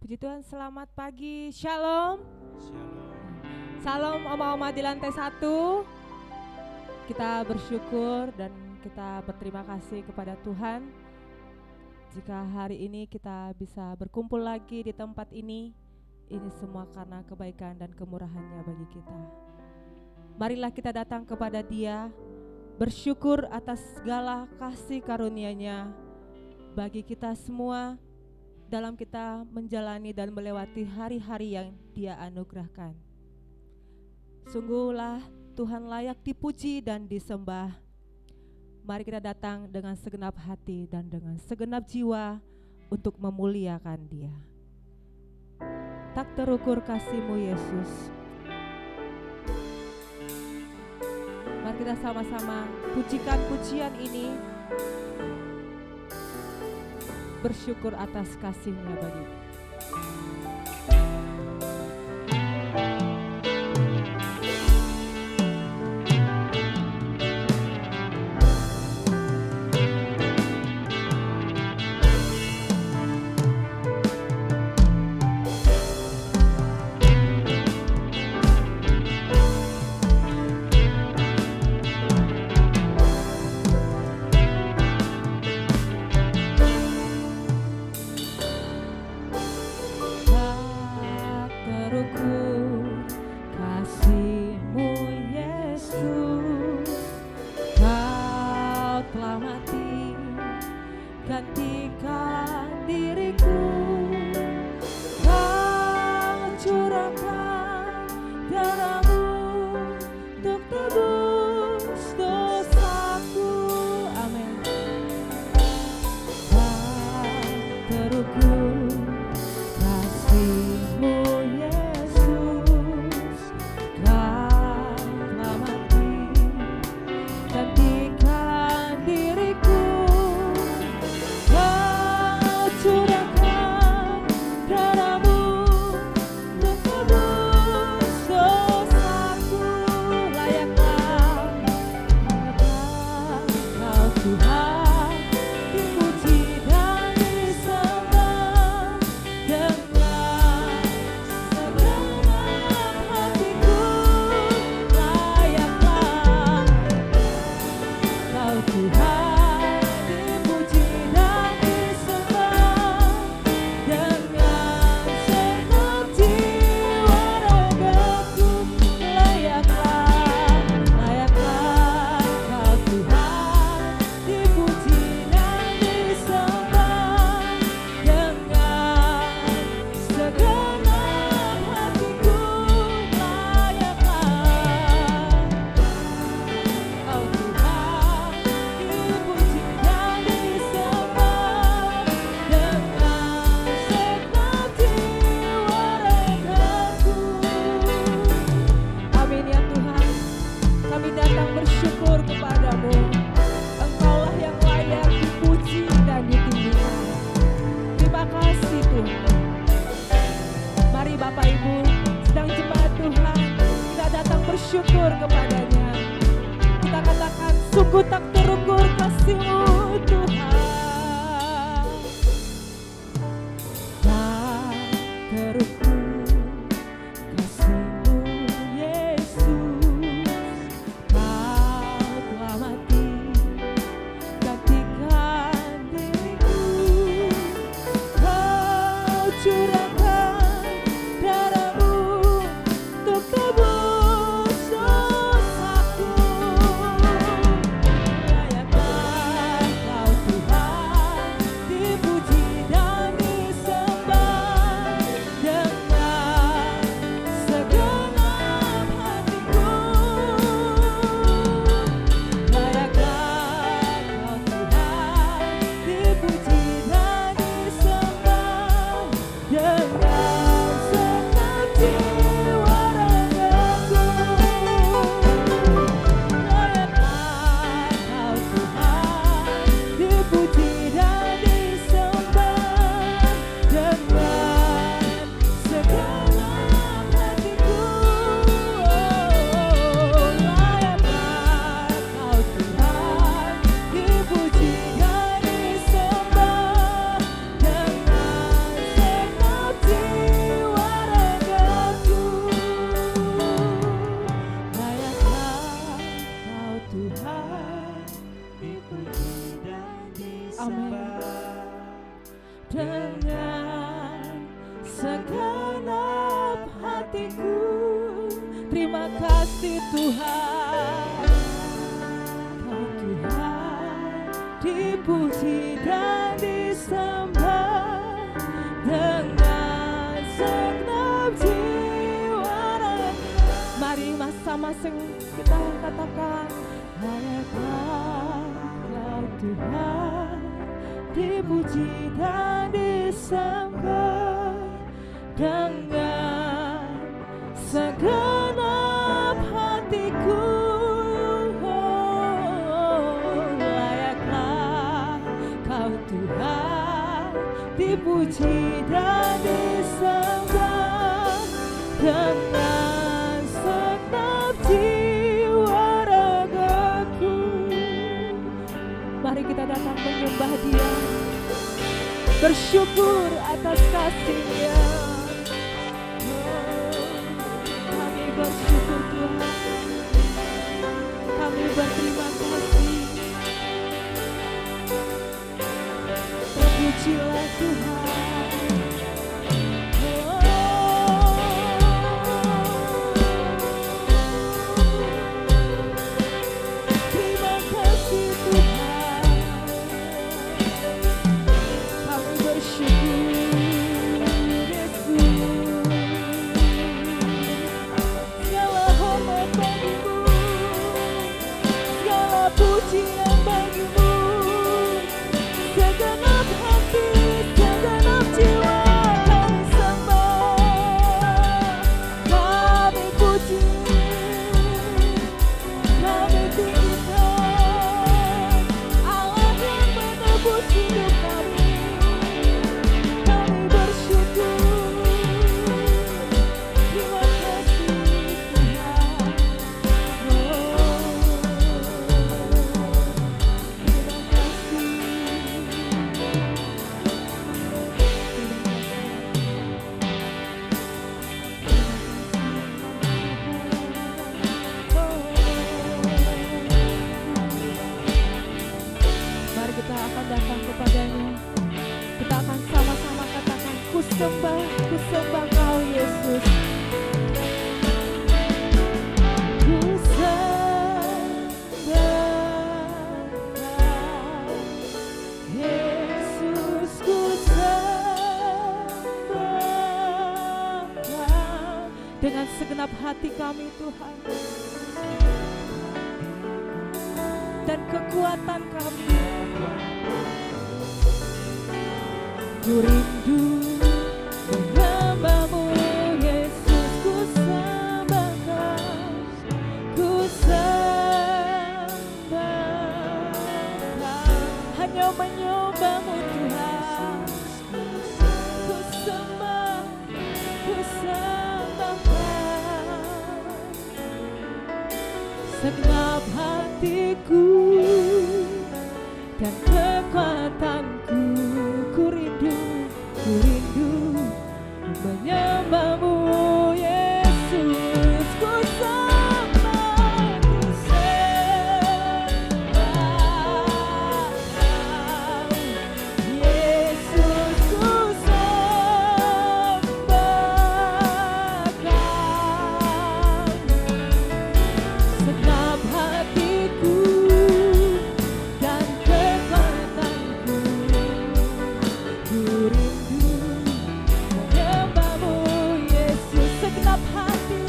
Puji Tuhan, selamat pagi, shalom. Shalom. Salam oma-oma di lantai 1. Kita bersyukur dan kita berterima kasih kepada Tuhan jika hari ini kita bisa berkumpul lagi di tempat ini. Ini semua karena kebaikan dan kemurahan-Nya bagi kita. Marilah kita datang kepada Dia, bersyukur atas segala kasih karunia-Nya bagi kita semua dalam kita menjalani dan melewati hari-hari yang Dia anugerahkan. Sungguhlah Tuhan layak dipuji dan disembah. Mari kita datang dengan segenap hati dan dengan segenap jiwa untuk memuliakan Dia. Tak terukur kasih-Mu Yesus. Mari kita sama-sama pujikan pujian ini, bersyukur atas kasih-Nya bagi kita. Curahkan dengan segenap hatiku. Terima kasih Tuhan, Kau Tuhan dipuji dan disembah dengan segenap jiwa raga. Mari masing-masing kita katakan, layaklah Kau Tuhan dipuji dan disembah dengan segenap hatiku. Layaklah Kau Tuhan dipuji dan disembah dengan segenap jiwa ragaku. Mari kita datang menyembah Dia, bersyukur atas kasih-Nya. Kami bersyukur Tuhan, kami berterima kasih. Terpujilah Tuhan. Terima kasih Tuhan, kami bersyukur Yesus. Segala hormat bagimu, segala pujian bagimu, segenap hati, segenap jiwa kami sembah, kami puji, kami tinggikan Allah yang menebus hidup kami. Kami bersyukur, terima kasih Tuhan. Terima kasih. Mari kita akan datang kepadanya. Kita akan sama-sama katakan, ku sembah Kau Yesus. Ku sembah Kau Yesus, ku sembah Kau dengan segenap hati kami Tuhan, dan kekuatan kami. Ku rindu menyembah-Mu Yesus, ku sembah Kau, ku sembah Kau, hanya menyembah-Mu Tuhan. Ku sembah Kau, segenap hatiku dan kekuatanku. Ku rindu menyembah-Mu Yesus, ku sembah Kau Yesus, ku sembah Kau, segenap hatiku dan kekuatanku. Ku rindu menyembah-Mu Yesus, segenap hati,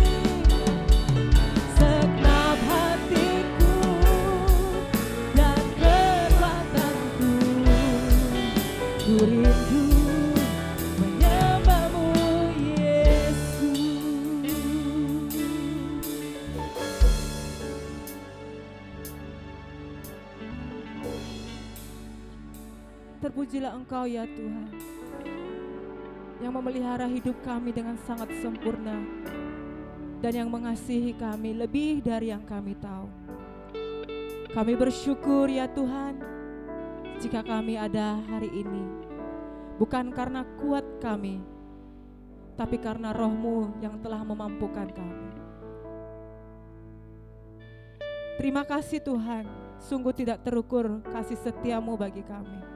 segenap hatiku dan kekuatanku. Ku rindu menyembah-Mu Yesus. Terpujilah Engkau ya Tuhan, yang memelihara hidup kami dengan sangat sempurna dan yang mengasihi kami lebih dari yang kami tahu. Kami bersyukur ya Tuhan, jika kami ada hari ini, bukan karena kuat kami, tapi karena Roh-Mu yang telah memampukan kami. Terima kasih Tuhan, sungguh tidak terukur kasih setia-Mu bagi kami.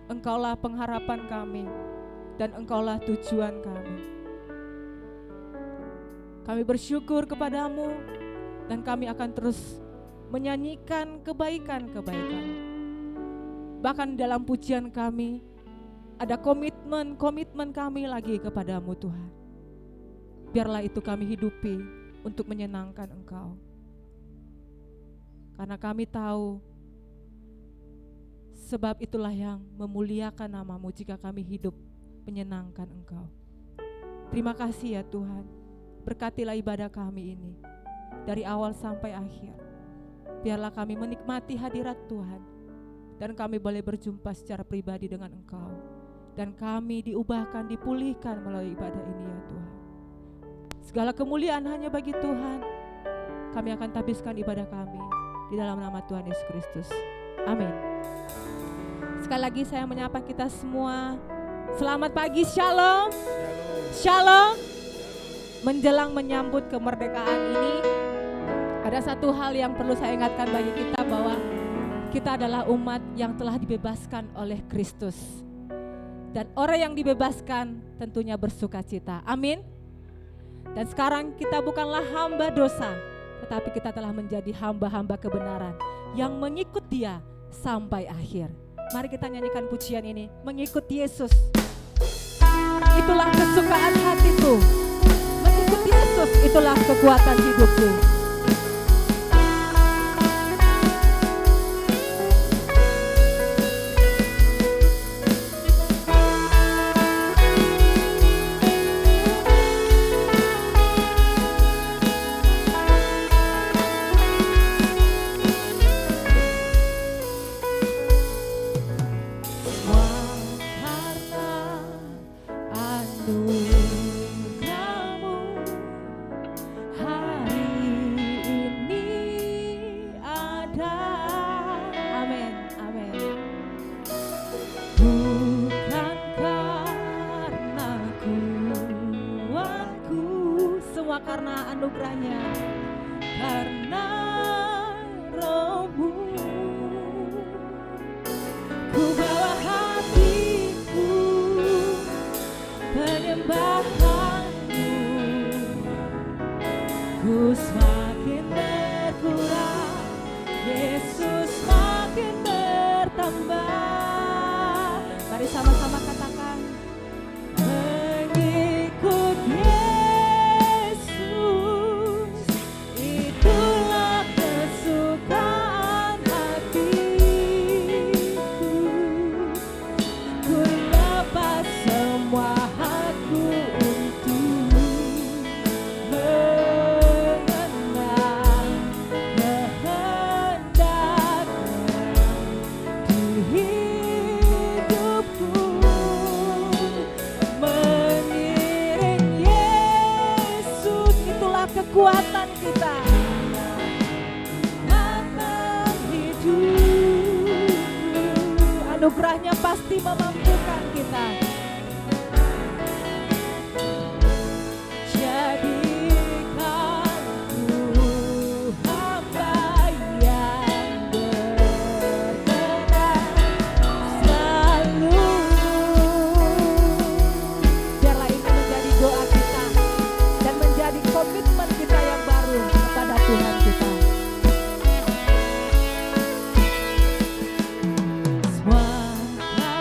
Engkaulah pengharapan kami dan Engkaulah tujuan kami. Kami bersyukur kepadamu dan kami akan terus menyanyikan kebaikan-kebaikan. Bahkan dalam pujian kami ada komitmen kami lagi kepadamu Tuhan. Biarlah itu kami hidupi untuk menyenangkan Engkau. Karena kami tahu sebab itulah yang memuliakan nama-Mu jika kami hidup menyenangkan Engkau. Terima kasih ya Tuhan. Berkatilah ibadah kami ini dari awal sampai akhir. Biarlah kami menikmati hadirat Tuhan dan kami boleh berjumpa secara pribadi dengan Engkau. Dan kami diubahkan, dipulihkan melalui ibadah ini ya Tuhan. Segala kemuliaan hanya bagi Tuhan. Kami akan tabiskan ibadah kami di dalam nama Tuhan Yesus Kristus. Amin. Sekali lagi saya menyapa kita semua. Selamat pagi, Shalom. Shalom. Menjelang menyambut kemerdekaan ini, ada satu hal yang perlu saya ingatkan bagi kita, bahwa kita adalah umat yang telah dibebaskan oleh Kristus. Dan orang yang dibebaskan tentunya bersukacita. Amin. Dan sekarang kita bukanlah hamba dosa, tetapi kita telah menjadi hamba-hamba kebenaran yang mengikut Dia sampai akhir. Mari kita nyanyikan pujian ini, mengikut Yesus. Itulah kesukaan hatiku. Mengikut Yesus itulah kekuatan hidupku. Karena anugerahnya, karena Roh-Mu, ku bawa hatiku penyembahan-Mu, ku semakin berkurang, Yesus semakin bertambah. Mari sama-sama katakan, mengikut kekuatan kita, kekuatan hidup, anugerahnya pasti memampukan kita. Komitmen kita yang baru kepada Tuhan kita. Semua karena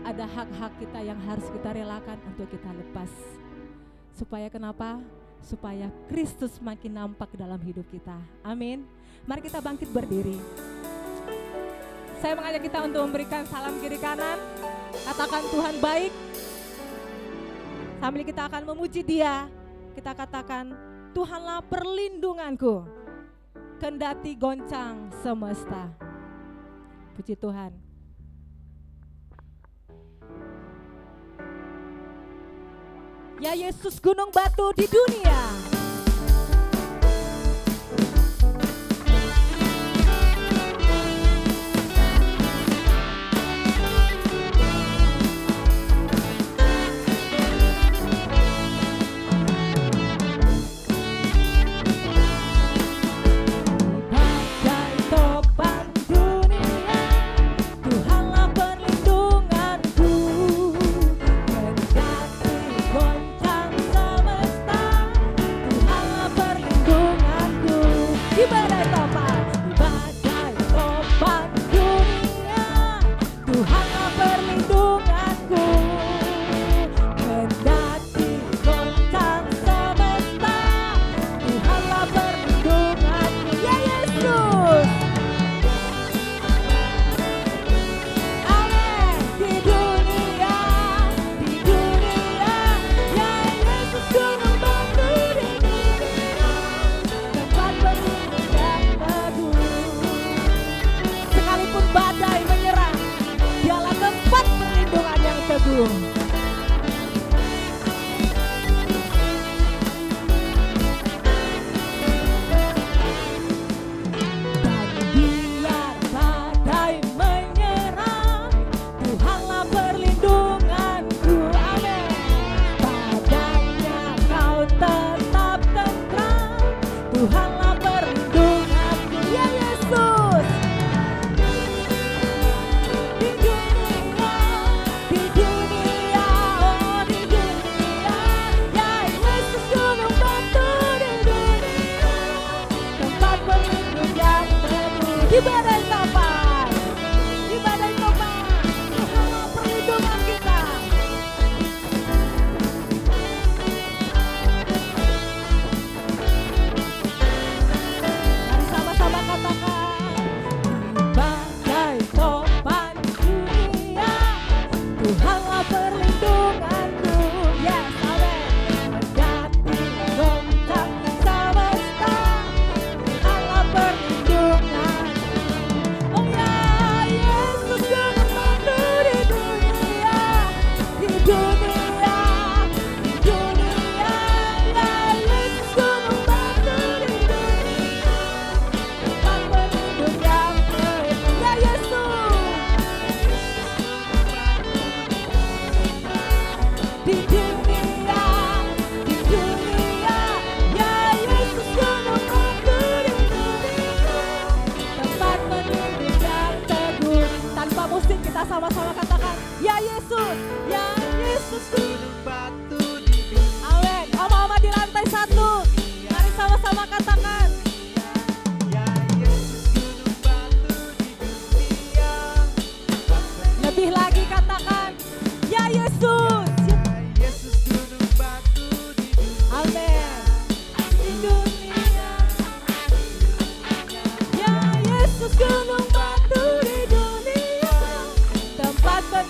ada hak-hak kita yang harus kita relakan untuk kita lepas. Supaya kenapa? Supaya Kristus makin nampak dalam hidup kita. Amin. Mari kita bangkit berdiri. Saya mengajak kita untuk memberikan salam kiri kanan. Katakan Tuhan baik. Sambil kita akan memuji Dia, kita katakan Tuhanlah perlindunganku, kendati goncang semesta. Puji Tuhan. Ya Yesus gunung batu di dunia.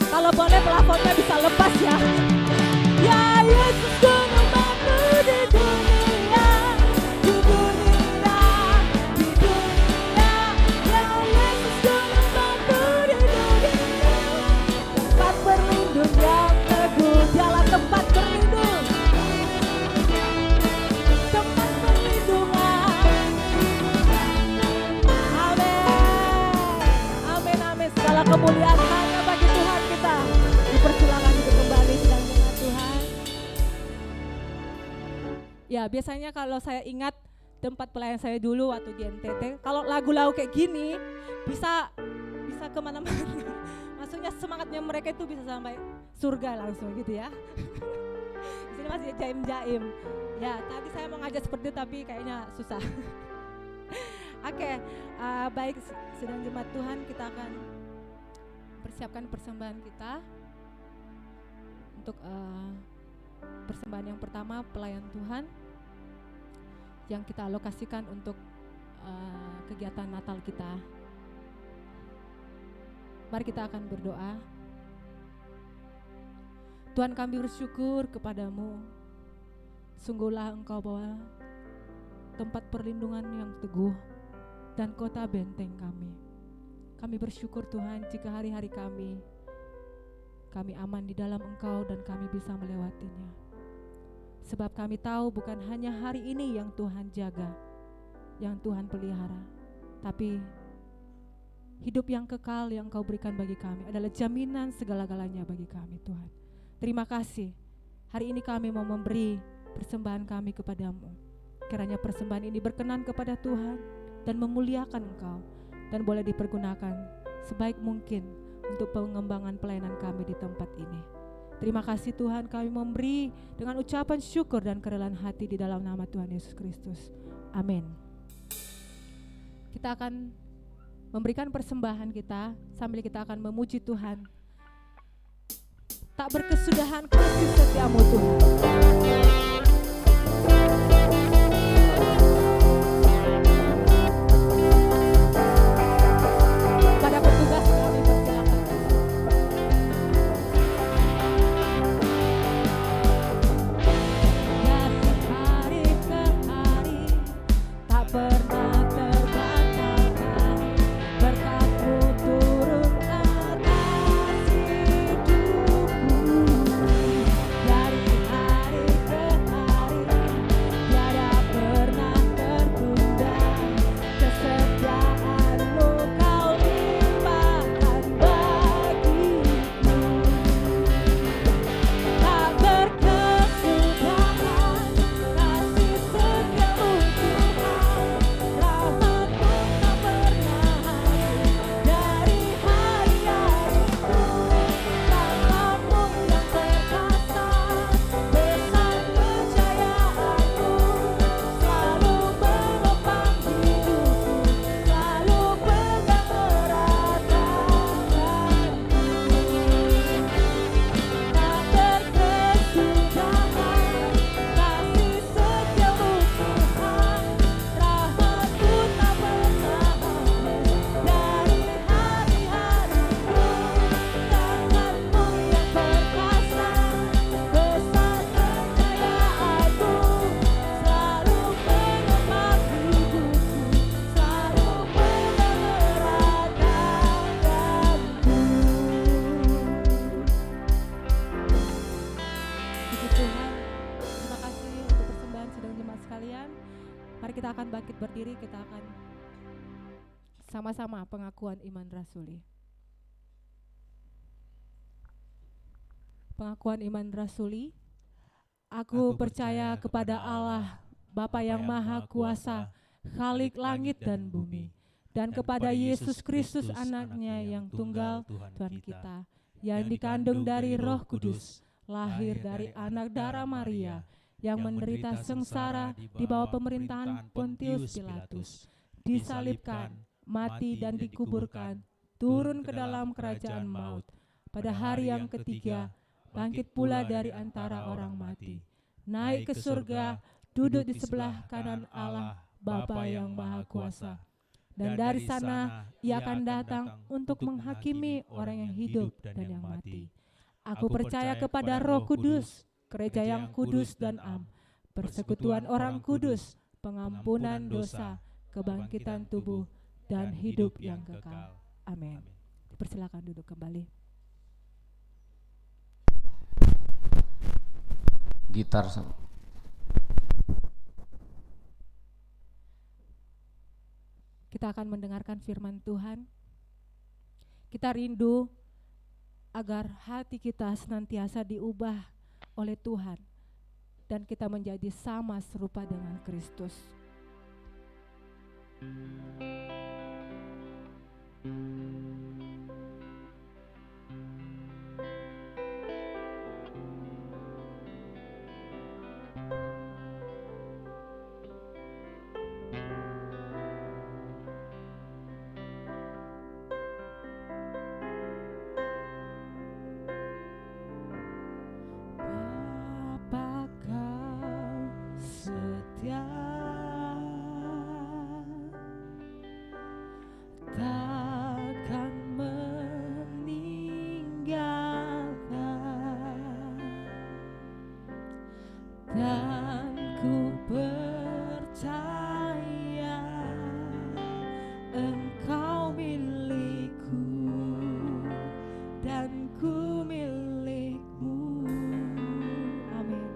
Kalau boleh pelafonnya bisa lepas ya. Ya Yesus gunung batu di dunia, di dunia, di dunia. Ya Yesus gunung batu di dunia, tempat berlindung yang teguh. Dialah tempat berlindung, tempat perlindungan. Amin, amin, amin. Segala kemuliaan hanya bagi Tuhan kita. Dipersilakan untuk kembali sedang dengan Tuhan. Ya, biasanya kalau saya ingat tempat pelayan saya dulu waktu di NTT, kalau lagu-lagu kayak gini bisa kemana-mana. Maksudnya semangatnya mereka itu bisa sampai surga langsung gitu ya. Di sini masih jaim-jaim. Ya, tadi saya mau ngajak seperti itu tapi kayaknya susah. Oke, baik sedang jemaat Tuhan, kita akan persiapkan persembahan kita. untuk persembahan yang pertama, pelayan Tuhan yang kita alokasikan untuk kegiatan Natal kita. Mari kita akan berdoa. Tuhan, kami bersyukur kepadamu. Sungguhlah Engkau bawa tempat perlindungan yang teguh dan kota benteng kami. Kami bersyukur Tuhan jika hari-hari kami aman di dalam Engkau dan kami bisa melewatinya. Sebab kami tahu bukan hanya hari ini yang Tuhan jaga, yang Tuhan pelihara, tapi hidup yang kekal yang Engkau berikan bagi kami adalah jaminan segala-galanya bagi kami Tuhan. Terima kasih. Hari ini kami mau memberi persembahan kami kepadamu. Kiranya persembahan ini berkenan kepada Tuhan dan memuliakan Engkau dan boleh dipergunakan sebaik mungkin untuk pengembangan pelayanan kami di tempat ini. Terima kasih Tuhan, kami memberi dengan ucapan syukur dan kerelaan hati di dalam nama Tuhan Yesus Kristus. Amin. Kita akan memberikan persembahan kita sambil kita akan memuji Tuhan. Tak berkesudahan kasih setiamu Tuhan. Berdiri, kita akan sama-sama pengakuan iman rasuli. Pengakuan iman rasuli. Aku percaya kepada Allah, Bapa yang Maha Kuasa, Khalik langit dan bumi, dan kepada Yesus Kristus anaknya yang tunggal Tuhan kita, yang dikandung dari Roh Kudus, lahir dari anak darah Maria, yang menderita sengsara di bawah pemerintahan Pontius Pilatus, disalibkan, mati dan dikuburkan, turun ke dalam kerajaan maut. Pada hari yang ketiga, bangkit pula dari antara orang mati, naik ke surga, duduk di sebelah kanan Allah Bapa yang Maha Kuasa. Dan dari sana ia akan datang untuk menghakimi orang yang hidup dan yang mati. Aku percaya kepada Roh Kudus, gereja yang kudus dan am, persekutuan orang kudus, pengampunan dosa, kebangkitan tubuh, dan hidup yang kekal. Amin. Persilakan duduk kembali. Gitar. Kita akan mendengarkan firman Tuhan. Kita rindu agar hati kita senantiasa diubah oleh Tuhan dan kita menjadi sama serupa dengan Kristus. milikmu. Amin.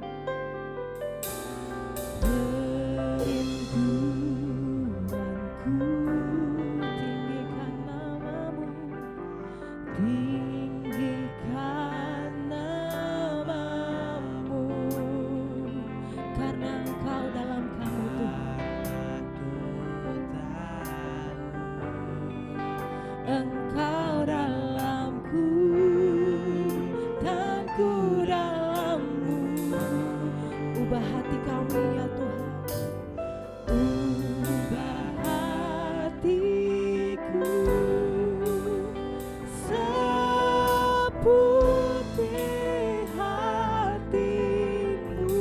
Tinggikan namamu, karena Engkau dalam kami Tuhan. Engkau dalamku dan ku dalammu. Ubah hati kami ya Tuhan. Ubah hatiku seputih hatimu,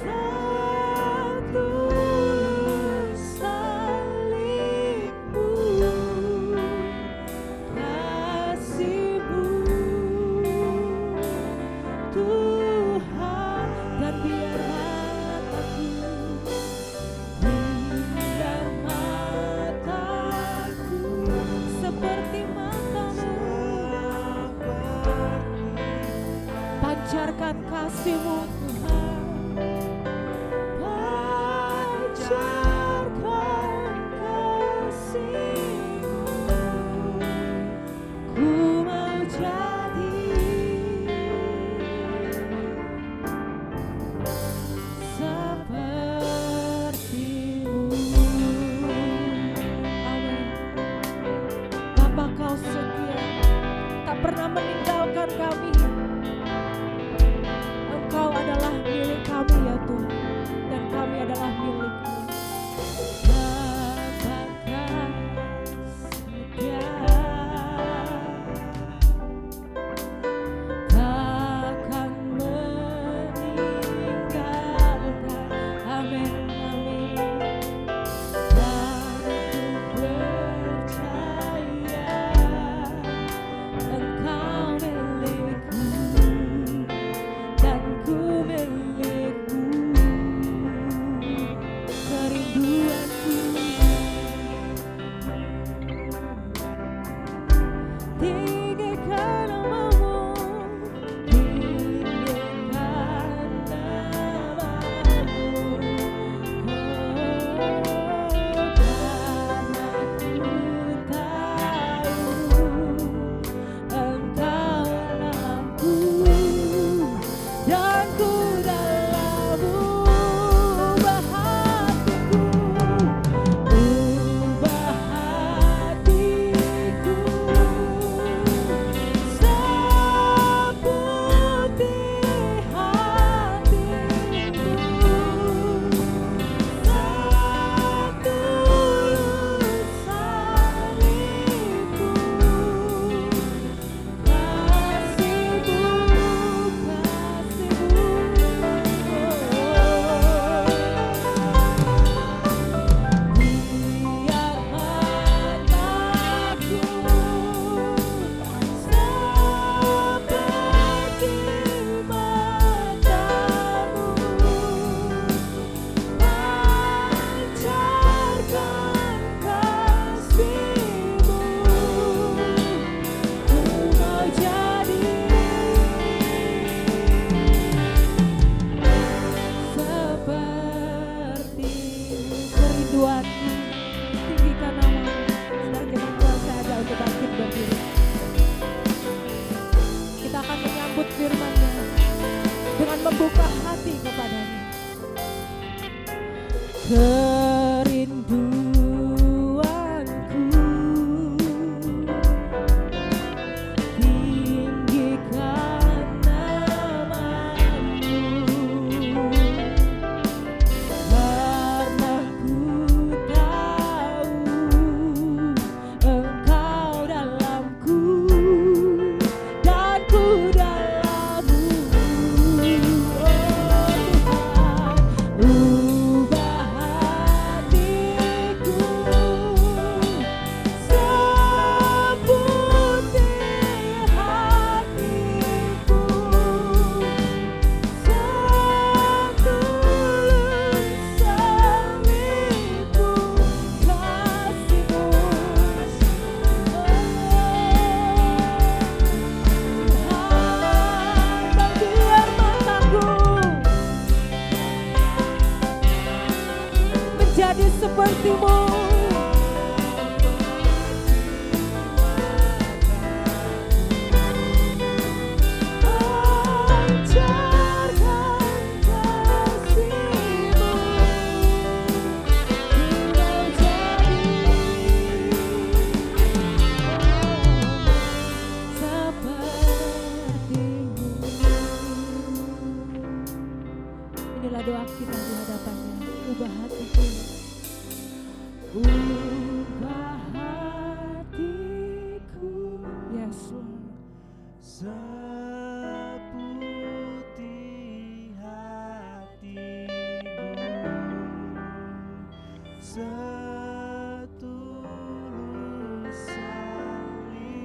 setulus salibmu, kasihmu Tuhan. Dan biar mataku seperti matamu, pancarkan kasih-Mu Tuhan, pancarkan kasih-Mu. Ku mau jadi seperti-Mu. Amin. Bapa, Kau setia, tak pernah meninggalkan kami. Engkau adalah milik kami ya Tuhan, dan kami adalah milik-Mu. Bapa, Kau setia, takkan meninggalkan. Amin, amin. Dan ku percaya Engkau milikku dan ku milikmu. Kerinduanku tinggikan namamu, tinggikan namamu. Karena ku tahu Engkau dalamku dan ku dalammu. Ubah hatiku, ubah hatiku seputih hatimu, setulus salibmu, biar mataku seperti matamu, pancarkan kasih-Mu. Ku mau jadi seperti kerinduanku. Tinggikan namamu. Sekarang zaman Tuhan saya ajak untuk bangkit berdiri. Kita akan menyambut firman-Nya dengan membuka hati kepadanya. Kerinduanku tinggikan namamu, karena ku tahu Engkau dalamku dan ku dalammu. Oh Tuhan, ubah seputih hatimu, setulus salibmu,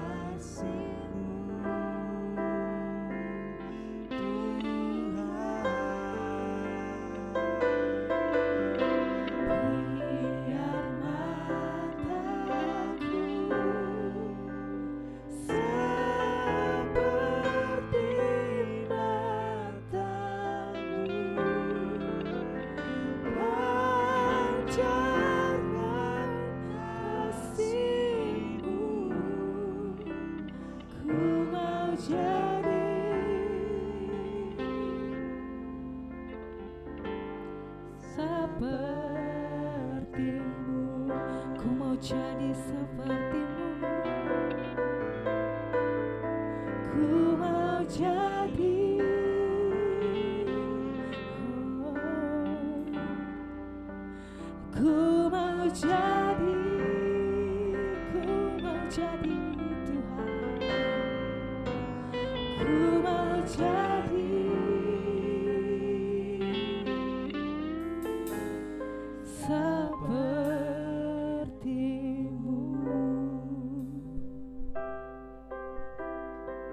kasihmu sepertimu, ku mau jadi sepertimu, ku mau jadi, ku mau jadi, ku mau jadi Tuhan, ku mau jadi sepertimu.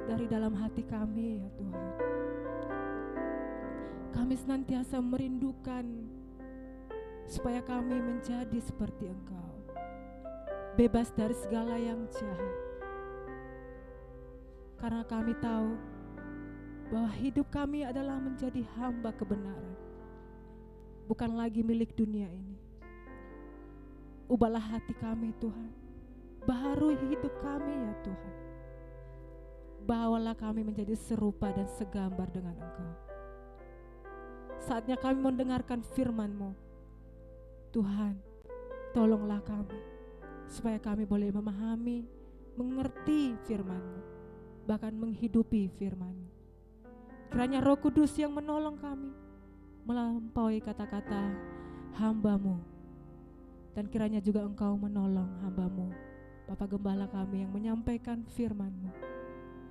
Dari dalam hati kami ya Tuhan, kami senantiasa merindukan supaya kami menjadi seperti Engkau, bebas dari segala yang jahat. Karena kami tahu bahwa hidup kami adalah menjadi hamba kebenaran, bukan lagi milik dunia ini. Ubahlah hati kami Tuhan, baharui hidup kami ya Tuhan. Bawalah kami menjadi serupa dan segambar dengan Engkau. Saatnya kami mendengarkan firman-Mu. Tuhan, tolonglah kami, supaya kami boleh memahami, mengerti firman-Mu, bahkan menghidupi firman-Mu. Kiranya Roh Kudus yang menolong kami, melampaui kata-kata hamba-Mu. Dan kiranya juga Engkau menolong hamba-Mu, Bapak Gembala kami yang menyampaikan firman-Mu.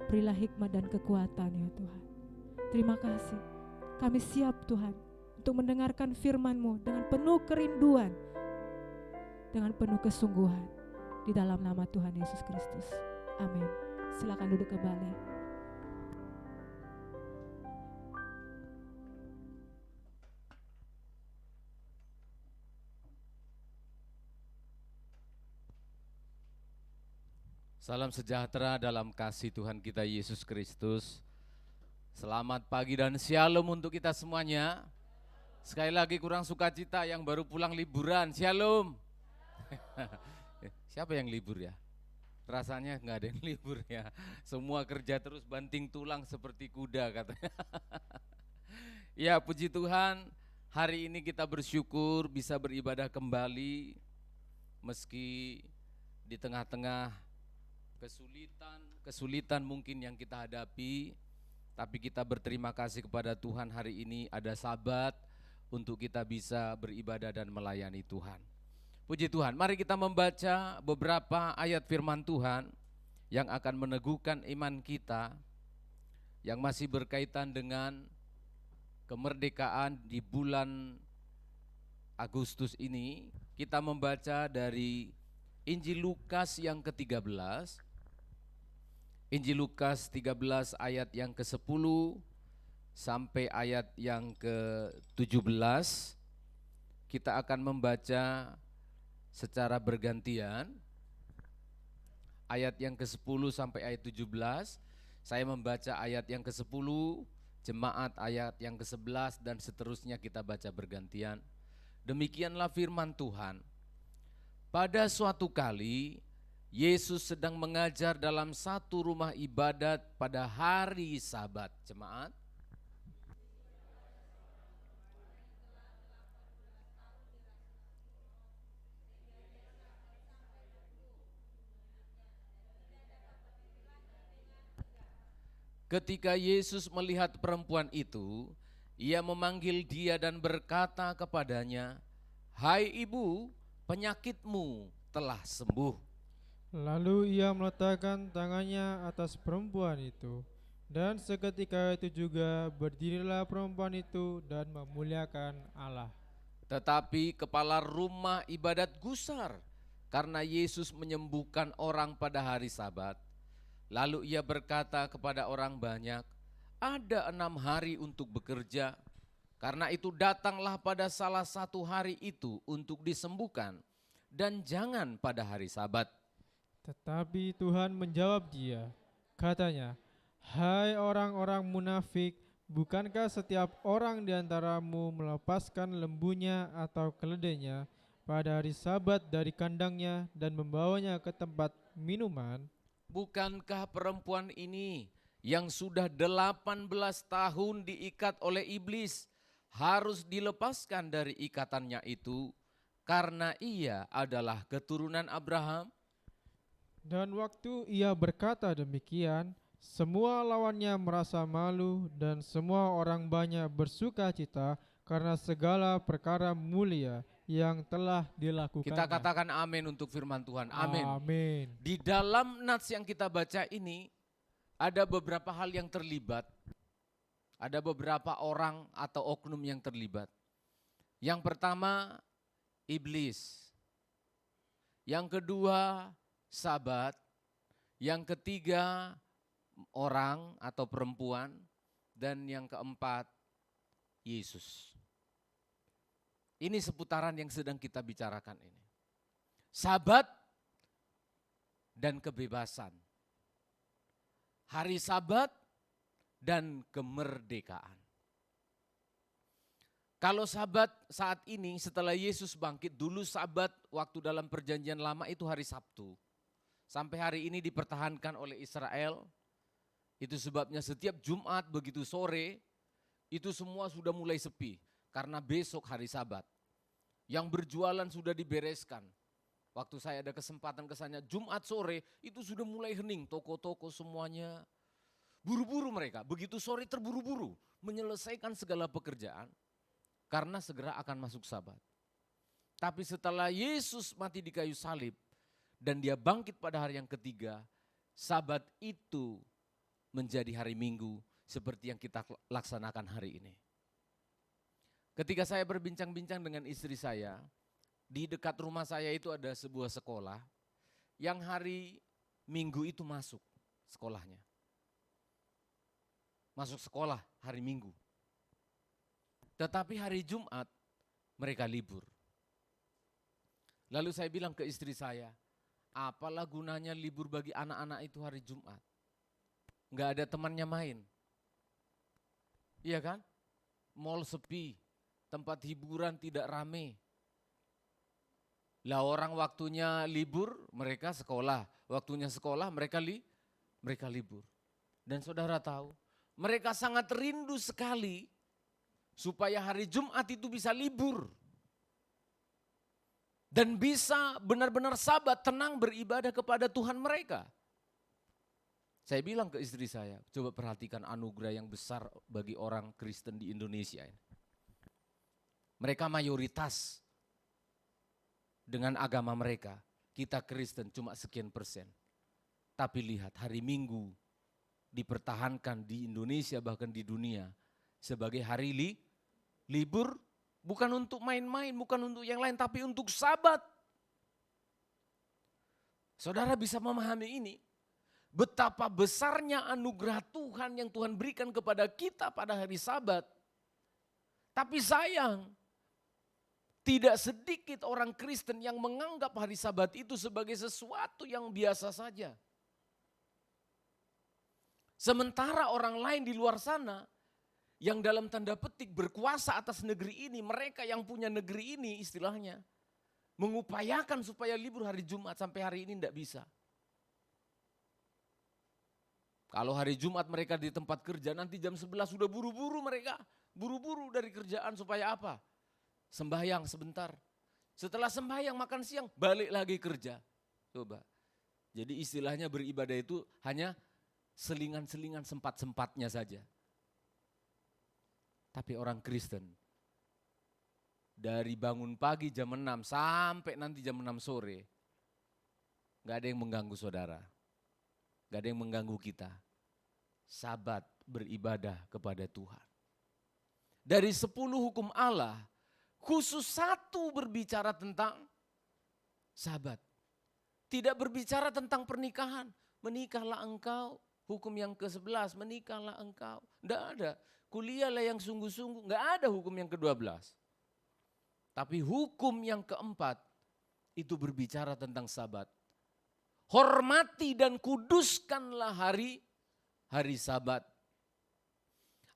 Berilah hikmat dan kekuatan ya Tuhan. Terima kasih, kami siap Tuhan untuk mendengarkan firman-Mu dengan penuh kerinduan, dengan penuh kesungguhan, di dalam nama Tuhan Yesus Kristus. Amin. Silakan duduk kembali. Salam sejahtera dalam kasih Tuhan kita Yesus Kristus. Selamat pagi dan shalom untuk kita semuanya. Sekali lagi kurang sukacita yang baru pulang liburan, shalom. Siapa yang libur ya? Rasanya nggak ada yang libur ya. Semua kerja terus banting tulang seperti kuda katanya. Ya puji Tuhan, hari ini kita bersyukur bisa beribadah kembali meski di tengah-tengah kesulitan mungkin yang kita hadapi, tapi kita berterima kasih kepada Tuhan hari ini ada Sabat untuk kita bisa beribadah dan melayani Tuhan. Puji Tuhan, mari kita membaca beberapa ayat firman Tuhan yang akan meneguhkan iman kita, yang masih berkaitan dengan kemerdekaan di bulan Agustus ini. Kita membaca dari Injil Lukas yang ke-13, Injil Lukas 13 ayat yang ke-10 sampai ayat yang ke-17. Kita akan membaca secara bergantian. Ayat yang ke-10 sampai ayat 17, saya membaca ayat yang ke-10, jemaat ayat yang ke-11 dan seterusnya kita baca bergantian. Demikianlah firman Tuhan. Pada suatu kali Yesus sedang mengajar dalam satu rumah ibadat pada hari Sabat. Jemaat, ketika Yesus melihat perempuan itu, Ia memanggil dia dan berkata kepadanya, "Hai ibu, penyakitmu telah sembuh." Lalu ia meletakkan tangannya atas perempuan itu, dan seketika itu juga berdirilah perempuan itu dan memuliakan Allah. Tetapi kepala rumah ibadat gusar karena Yesus menyembuhkan orang pada hari Sabat. Lalu ia berkata kepada orang banyak, ada 6 hari untuk bekerja. Karena itu datanglah pada salah satu hari itu untuk disembuhkan, dan jangan pada hari Sabat. Tetapi Tuhan menjawab dia, katanya, "Hai orang-orang munafik, bukankah setiap orang di antaramu melepaskan lembunya atau keledainya pada hari Sabat dari kandangnya dan membawanya ke tempat minuman?" Bukankah perempuan ini yang sudah 18 tahun diikat oleh iblis harus dilepaskan dari ikatannya itu karena ia adalah keturunan Abraham? Dan waktu ia berkata demikian, semua lawannya merasa malu dan semua orang banyak bersuka cita karena segala perkara mulia yang telah dilakukannya. Kita katakan amin untuk firman Tuhan. Amin. Amin. Di dalam nats yang kita baca ini ada beberapa hal yang terlibat. Ada beberapa orang atau oknum yang terlibat. Yang pertama, iblis. Yang kedua, Sabat. Yang ketiga, orang atau perempuan. Dan yang keempat, Yesus. Ini seputaran yang sedang kita bicarakan ini. Sabat dan kebebasan. Hari Sabat dan kemerdekaan. Kalau Sabat saat ini setelah Yesus bangkit, dulu Sabat waktu dalam perjanjian lama itu hari Sabtu. Sampai hari ini dipertahankan oleh Israel. Itu sebabnya setiap Jumat begitu sore itu semua sudah mulai sepi karena besok hari Sabat. Yang berjualan sudah dibereskan. Waktu saya ada kesempatan ke sana Jumat sore itu sudah mulai hening, toko-toko semuanya buru-buru mereka. Begitu sore terburu-buru menyelesaikan segala pekerjaan karena segera akan masuk Sabat. Tapi setelah Yesus mati di kayu salib dan dia bangkit pada hari yang ketiga, Sabat itu menjadi hari Minggu seperti yang kita laksanakan hari ini. Ketika saya berbincang-bincang dengan istri saya, di dekat rumah saya itu ada sebuah sekolah yang hari Minggu itu masuk sekolahnya. Masuk sekolah hari Minggu. Tetapi hari Jumat mereka libur. Lalu saya bilang ke istri saya, apalah gunanya libur bagi anak-anak itu hari Jumat? Enggak ada temannya main. Iya kan? Mall sepi, tempat hiburan tidak rame. Lah orang waktunya libur, mereka sekolah. Waktunya sekolah, mereka libur. Dan saudara tahu, mereka sangat rindu sekali supaya hari Jumat itu bisa libur. Dan bisa benar-benar Sabat tenang beribadah kepada Tuhan mereka. Saya bilang ke istri saya, coba perhatikan anugerah yang besar bagi orang Kristen di Indonesia ini. Mereka mayoritas dengan agama mereka, kita Kristen cuma sekian persen. Tapi lihat hari Minggu dipertahankan di Indonesia bahkan di dunia sebagai hari libur, bukan untuk main-main, bukan untuk yang lain, tapi untuk Sabat. Saudara bisa memahami ini? Betapa besarnya anugerah Tuhan yang Tuhan berikan kepada kita pada hari Sabat. Tapi sayang, tidak sedikit orang Kristen yang menganggap hari Sabat itu sebagai sesuatu yang biasa saja. Sementara orang lain di luar sana yang dalam tanda petik berkuasa atas negeri ini, mereka yang punya negeri ini istilahnya, mengupayakan supaya libur hari Jumat sampai hari ini tidak bisa. Kalau hari Jumat mereka di tempat kerja nanti jam 11 sudah buru-buru mereka. Buru-buru dari kerjaan supaya apa? Sembahyang sebentar. Setelah sembahyang makan siang balik lagi kerja. Coba. Jadi istilahnya beribadah itu hanya selingan-selingan sempat-sempatnya saja. Tapi orang Kristen dari bangun pagi jam 6 sampai nanti jam 6 sore Gak ada yang mengganggu saudara. Gak ada yang mengganggu kita. Sabat beribadah kepada Tuhan. Dari 10 hukum Allah, khusus 1 berbicara tentang sabat. Tidak berbicara tentang pernikahan. Menikahlah engkau, hukum yang ke-11, menikahlah engkau. Tidak ada. Kuliahlah yang sungguh-sungguh, enggak ada hukum yang ke-12. Tapi hukum yang ke-4 itu berbicara tentang sabat. Hormati dan kuduskanlah hari sabat.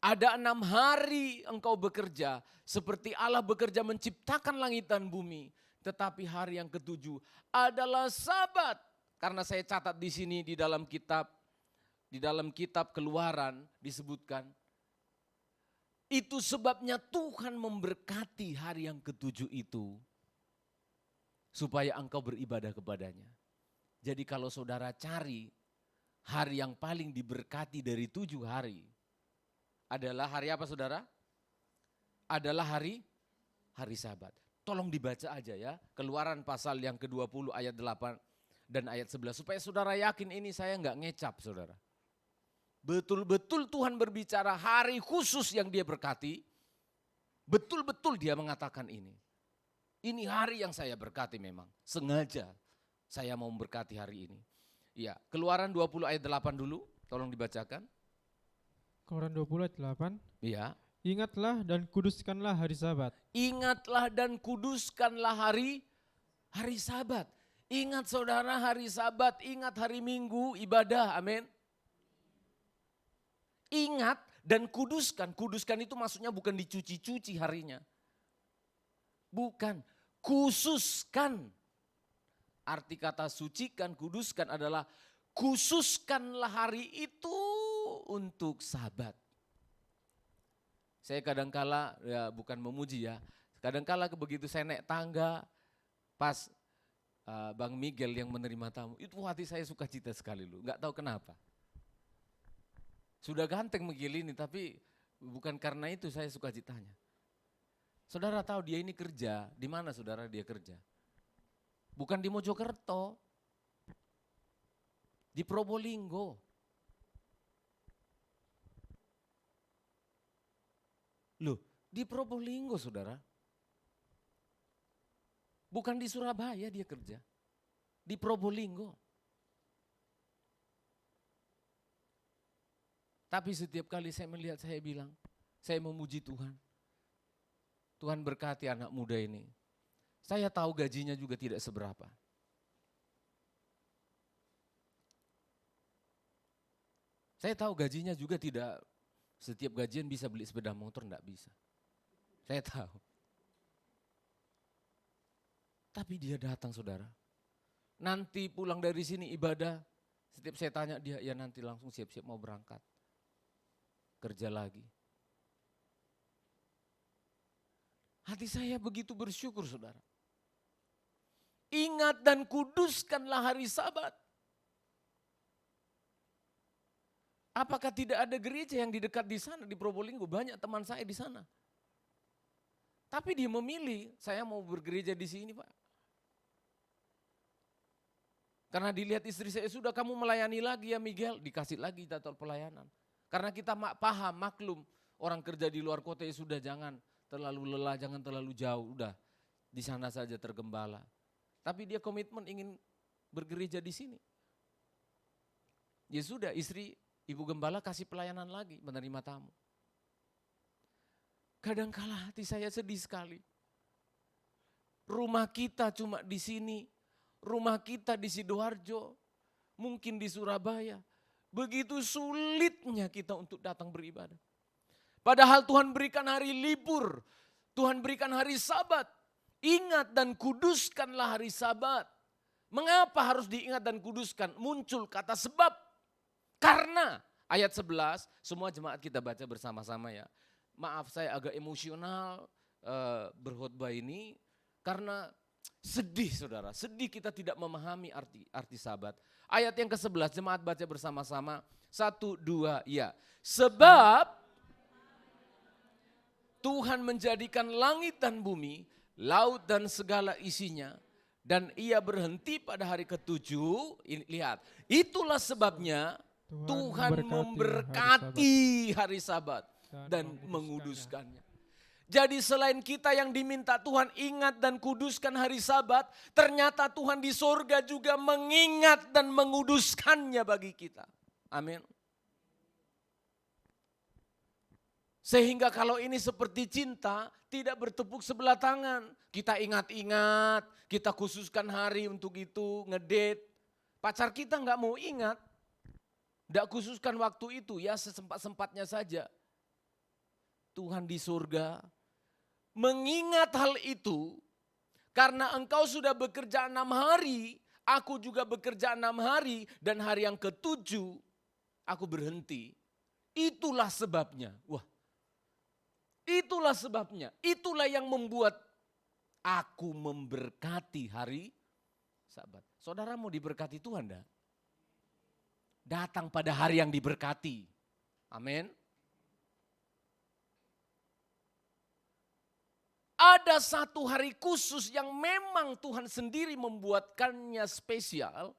Ada 6 hari engkau bekerja, seperti Allah bekerja menciptakan langit dan bumi. Tetapi hari yang ke-7 adalah sabat. Karena saya catat di sini di dalam kitab Keluaran disebutkan, itu sebabnya Tuhan memberkati hari yang ke-7 itu, supaya engkau beribadah kepadanya. Jadi kalau saudara cari hari yang paling diberkati dari 7 hari, adalah hari apa saudara? Adalah hari Sabat. Tolong dibaca aja ya, Keluaran pasal yang ke-20 ayat 8 dan ayat 11. Supaya saudara yakin ini saya enggak ngecap saudara. Betul-betul Tuhan berbicara hari khusus yang dia berkati. Betul-betul dia mengatakan ini. Ini hari yang saya berkati memang. Sengaja saya mau memberkati hari ini. Ya, Keluaran 20 ayat 8 dulu, tolong dibacakan. Keluaran 20 ayat 8. Iya. Ingatlah dan kuduskanlah hari Sabat. Ingatlah dan kuduskanlah hari Sabat. Ingat saudara hari Sabat, ingat hari Minggu ibadah, amin. Ingat dan kuduskan. Kuduskan itu maksudnya bukan dicuci-cuci harinya. Bukan, khususkan. Arti kata sucikan, kuduskan adalah khususkanlah hari itu untuk Sabat. Saya kadangkala, ya bukan memuji ya, kadangkala begitu saya naik tangga, pas Bang Miguel yang menerima tamu, itu hati saya sukacita sekali loh, nggak tahu kenapa. Sudah ganteng Miguel ini, tapi bukan karena itu saya sukacitanya. Saudara tahu dia ini kerja, di mana saudara dia kerja? Bukan di Mojokerto, di Probolinggo. Loh, di Probolinggo saudara. Bukan di Surabaya dia kerja, di Probolinggo. Tapi setiap kali saya melihat, saya bilang, saya memuji Tuhan. Tuhan berkati anak muda ini. Saya tahu gajinya juga tidak seberapa. Saya tahu gajinya juga tidak, setiap gajian bisa beli sepeda motor, enggak bisa. Saya tahu. Tapi dia datang saudara. Nanti pulang dari sini ibadah, setiap saya tanya dia, ya nanti langsung siap-siap mau berangkat. Kerja lagi. Hati saya begitu bersyukur saudara. Ingat dan kuduskanlah hari Sabat. Apakah tidak ada gereja yang di dekat di sana di Probolinggo? Banyak teman saya di sana. Tapi dia memilih, saya mau bergereja di sini Pak. Karena dilihat istri saya, sudah kamu melayani lagi ya Miguel, dikasih lagi jadwal pelayanan. Karena kita paham, maklum, orang kerja di luar kota ya sudah, jangan terlalu lelah, jangan terlalu jauh, udah di sana saja tergembala. Tapi dia komitmen ingin bergereja di sini. Ya sudah, istri ibu gembala kasih pelayanan lagi, menerima tamu. Kadangkala hati saya sedih sekali. Rumah kita cuma di sini, rumah kita di Sidoarjo, mungkin di Surabaya. Begitu sulitnya kita untuk datang beribadah. Padahal Tuhan berikan hari libur, Tuhan berikan hari Sabat. Ingat dan kuduskanlah hari Sabat. Mengapa harus diingat dan kuduskan? Muncul kata sebab. Karena ayat 11, semua jemaat kita baca bersama-sama ya. Maaf saya agak emosional berkhotbah ini karena sedih saudara, sedih kita tidak memahami arti Sabat. Ayat yang ke-11 jemaat baca bersama-sama, 1, 2, ya. Sebab Tuhan menjadikan langit dan bumi, laut dan segala isinya, Dan ia berhenti pada hari ketujuh. Lihat, itulah sebabnya Tuhan memberkati hari Sabat dan menguduskannya. Jadi selain kita yang diminta Tuhan ingat dan kuduskan hari Sabat, ternyata Tuhan di sorga juga mengingat dan menguduskannya bagi kita. Amin. Sehingga kalau ini seperti cinta, tidak bertepuk sebelah tangan. Kita ingat-ingat, kita khususkan hari untuk itu, ngedate. Pacar kita nggak mau ingat. Nggak khususkan waktu itu, ya sesempat-sempatnya saja. Tuhan di surga mengingat hal itu, karena engkau sudah bekerja 6 hari, aku juga bekerja 6 hari, dan hari yang ketujuh aku berhenti. Itulah sebabnya. Wah, itulah sebabnya. Itulah yang membuat aku memberkati hari Sabat. Saudara mau diberkati Tuhan enggak? Datang pada hari yang diberkati. Amin. Ada satu hari khusus yang memang Tuhan sendiri membuatkannya spesial.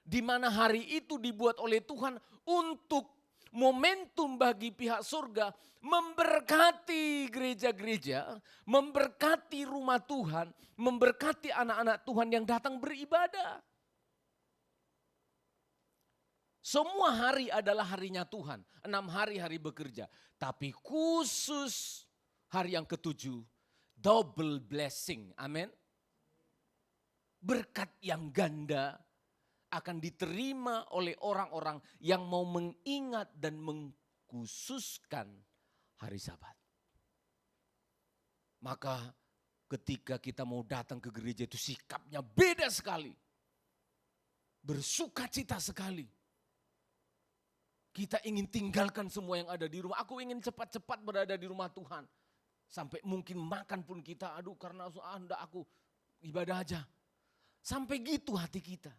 Di mana hari itu dibuat oleh Tuhan untuk momentum bagi pihak surga memberkati gereja-gereja, memberkati rumah Tuhan, memberkati anak-anak Tuhan yang datang beribadah. Semua hari adalah harinya Tuhan, 6 hari bekerja. Tapi khusus hari yang ketujuh, double blessing, amin. Berkat yang ganda akan diterima oleh orang-orang yang mau mengingat dan mengkhususkan hari Sabat. Maka ketika kita mau datang ke gereja itu sikapnya beda sekali. Bersukacita sekali. Kita ingin tinggalkan semua yang ada di rumah. Aku ingin cepat-cepat berada di rumah Tuhan. Sampai mungkin makan pun kita, aduh karena enggak aku ibadah aja. Sampai gitu hati kita.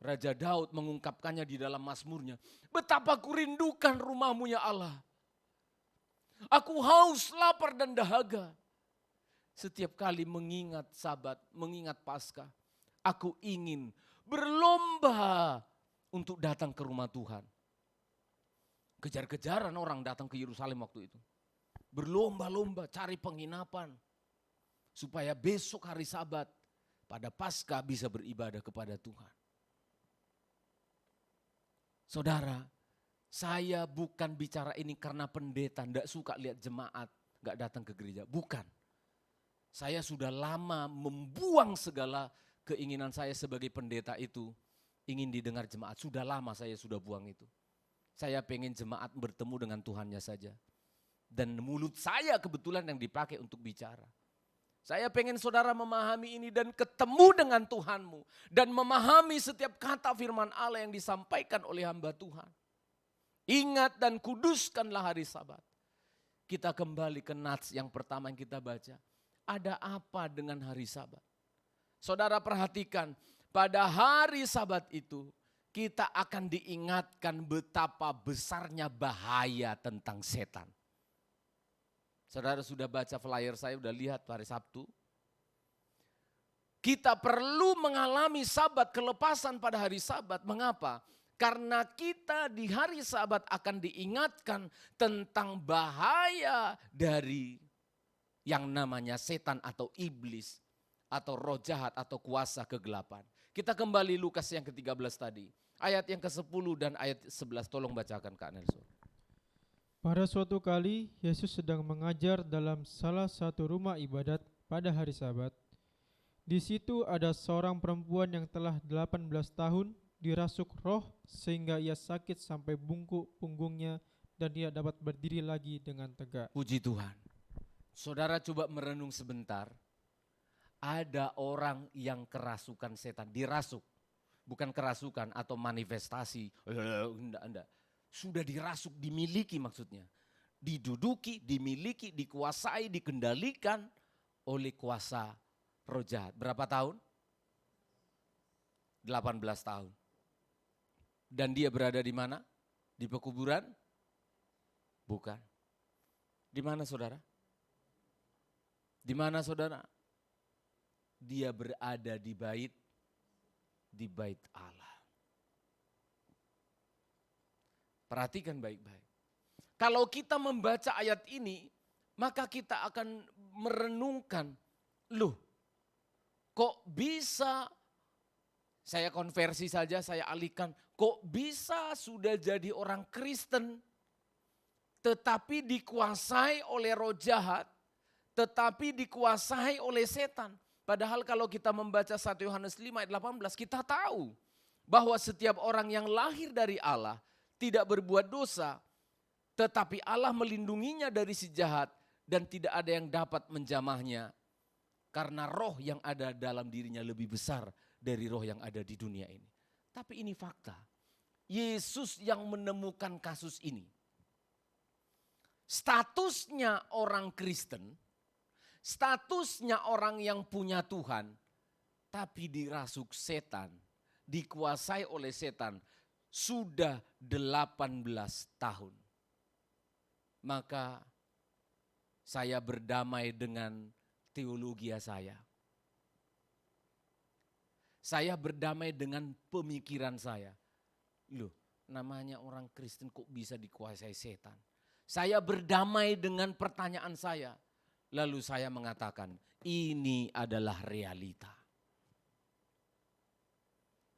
Raja Daud mengungkapkannya di dalam Mazmurnya. Betapa kurindukan rumahmu ya Allah. Aku haus, lapar dan dahaga. Setiap kali mengingat Sabat, mengingat Paskah. Aku ingin berlomba untuk datang ke rumah Tuhan. Kejar-kejaran orang datang ke Yerusalem waktu itu. Berlomba-lomba cari penginapan. Supaya besok hari Sabat pada Paskah bisa beribadah kepada Tuhan. Saudara, saya bukan bicara ini karena pendeta enggak suka lihat jemaat enggak datang ke gereja. Bukan. Saya sudah lama membuang segala keinginan saya sebagai pendeta itu. Ingin didengar jemaat. Sudah lama saya sudah buang itu. Saya pengen jemaat bertemu dengan Tuhannya saja. Dan mulut saya kebetulan yang dipakai untuk bicara. Saya pengen saudara memahami ini dan ketemu dengan Tuhanmu. Dan memahami setiap kata firman Allah yang disampaikan oleh hamba Tuhan. Ingat dan kuduskanlah hari Sabat. Kita kembali ke nats yang pertama yang kita baca. Ada apa dengan hari Sabat? Saudara perhatikan, pada hari Sabat itu kita akan diingatkan betapa besarnya bahaya tentang setan. Saudara sudah baca flyer saya, sudah lihat hari Sabtu. Kita perlu mengalami Sabat, kelepasan pada hari Sabat. Mengapa? Karena kita di hari Sabat akan diingatkan tentang bahaya dari yang namanya setan atau iblis. Atau roh jahat atau kuasa kegelapan. Kita kembali Lukas yang ke-13 tadi. Ayat yang ke-10 dan ayat 11. Tolong bacakan Kak Nelson. Pada suatu kali, Yesus sedang mengajar dalam salah satu rumah ibadat pada hari Sabat. Di situ ada seorang perempuan yang telah 18 tahun dirasuk roh sehingga ia sakit sampai bungkuk punggungnya dan tidak dapat berdiri lagi dengan tegak. Puji Tuhan. Saudara coba merenung sebentar. Ada orang yang kerasukan setan, dirasuk. Bukan kerasukan atau manifestasi. Enggak. Sudah dirasuk, dimiliki maksudnya. Diduduki, dimiliki, dikuasai, dikendalikan oleh kuasa roh jahat. Berapa tahun? 18 tahun. Dan dia berada di mana? Di pekuburan? Bukan. Di mana saudara? Di mana saudara? dia berada di bait Allah. Perhatikan baik-baik. Kalau kita membaca ayat ini, maka kita akan merenungkan, loh kok bisa, saya konversi saja, saya alihkan, kok bisa sudah jadi orang Kristen, tetapi dikuasai oleh roh jahat, tetapi dikuasai oleh setan. Padahal kalau kita membaca 1 Yohanes 5 ayat 18, kita tahu bahwa setiap orang yang lahir dari Allah tidak berbuat dosa, tetapi Allah melindunginya dari si jahat dan tidak ada yang dapat menjamahnya. Karena roh yang ada dalam dirinya lebih besar dari roh yang ada di dunia ini. Tapi ini fakta. Yesus yang menemukan kasus ini. Statusnya orang Kristen, statusnya orang yang punya Tuhan, tapi dirasuk setan, dikuasai oleh setan sudah 18 tahun. Maka saya berdamai dengan teologi saya. Saya berdamai dengan pemikiran saya. Loh, namanya orang Kristen kok bisa dikuasai setan? Saya berdamai dengan pertanyaan saya. Lalu saya mengatakan, ini adalah realita.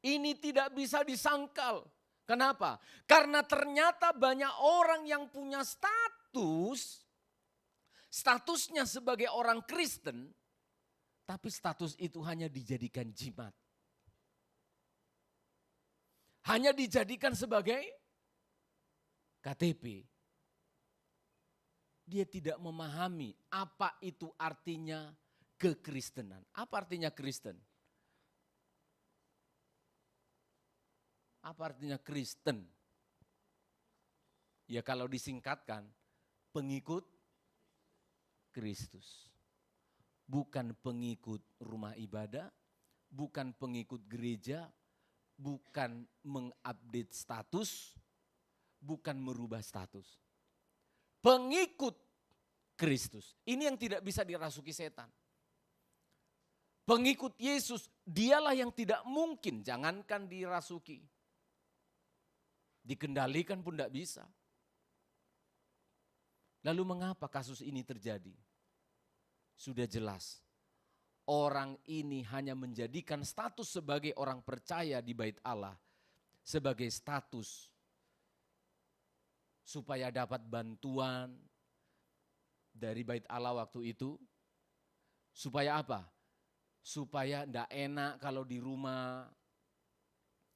Ini tidak bisa disangkal. Kenapa? Karena ternyata banyak orang yang punya statusnya sebagai orang Kristen, tapi status itu hanya dijadikan jimat. Hanya dijadikan sebagai KTP. Dia tidak memahami apa itu artinya kekristenan. Apa artinya Kristen? Apa artinya Kristen? Ya kalau disingkatkan, pengikut Kristus. Bukan pengikut rumah ibadah, bukan pengikut gereja, bukan mengupdate status, bukan merubah status. Pengikut Kristus. Ini yang tidak bisa dirasuki setan. Pengikut Yesus, dialah yang tidak mungkin, jangankan dirasuki. Dikendalikan pun tidak bisa. Lalu mengapa kasus ini terjadi? Sudah jelas. Orang ini hanya menjadikan status sebagai orang percaya di bait Allah sebagai status supaya dapat bantuan dari bait Allah waktu itu. Supaya apa? Supaya tidak enak kalau di rumah.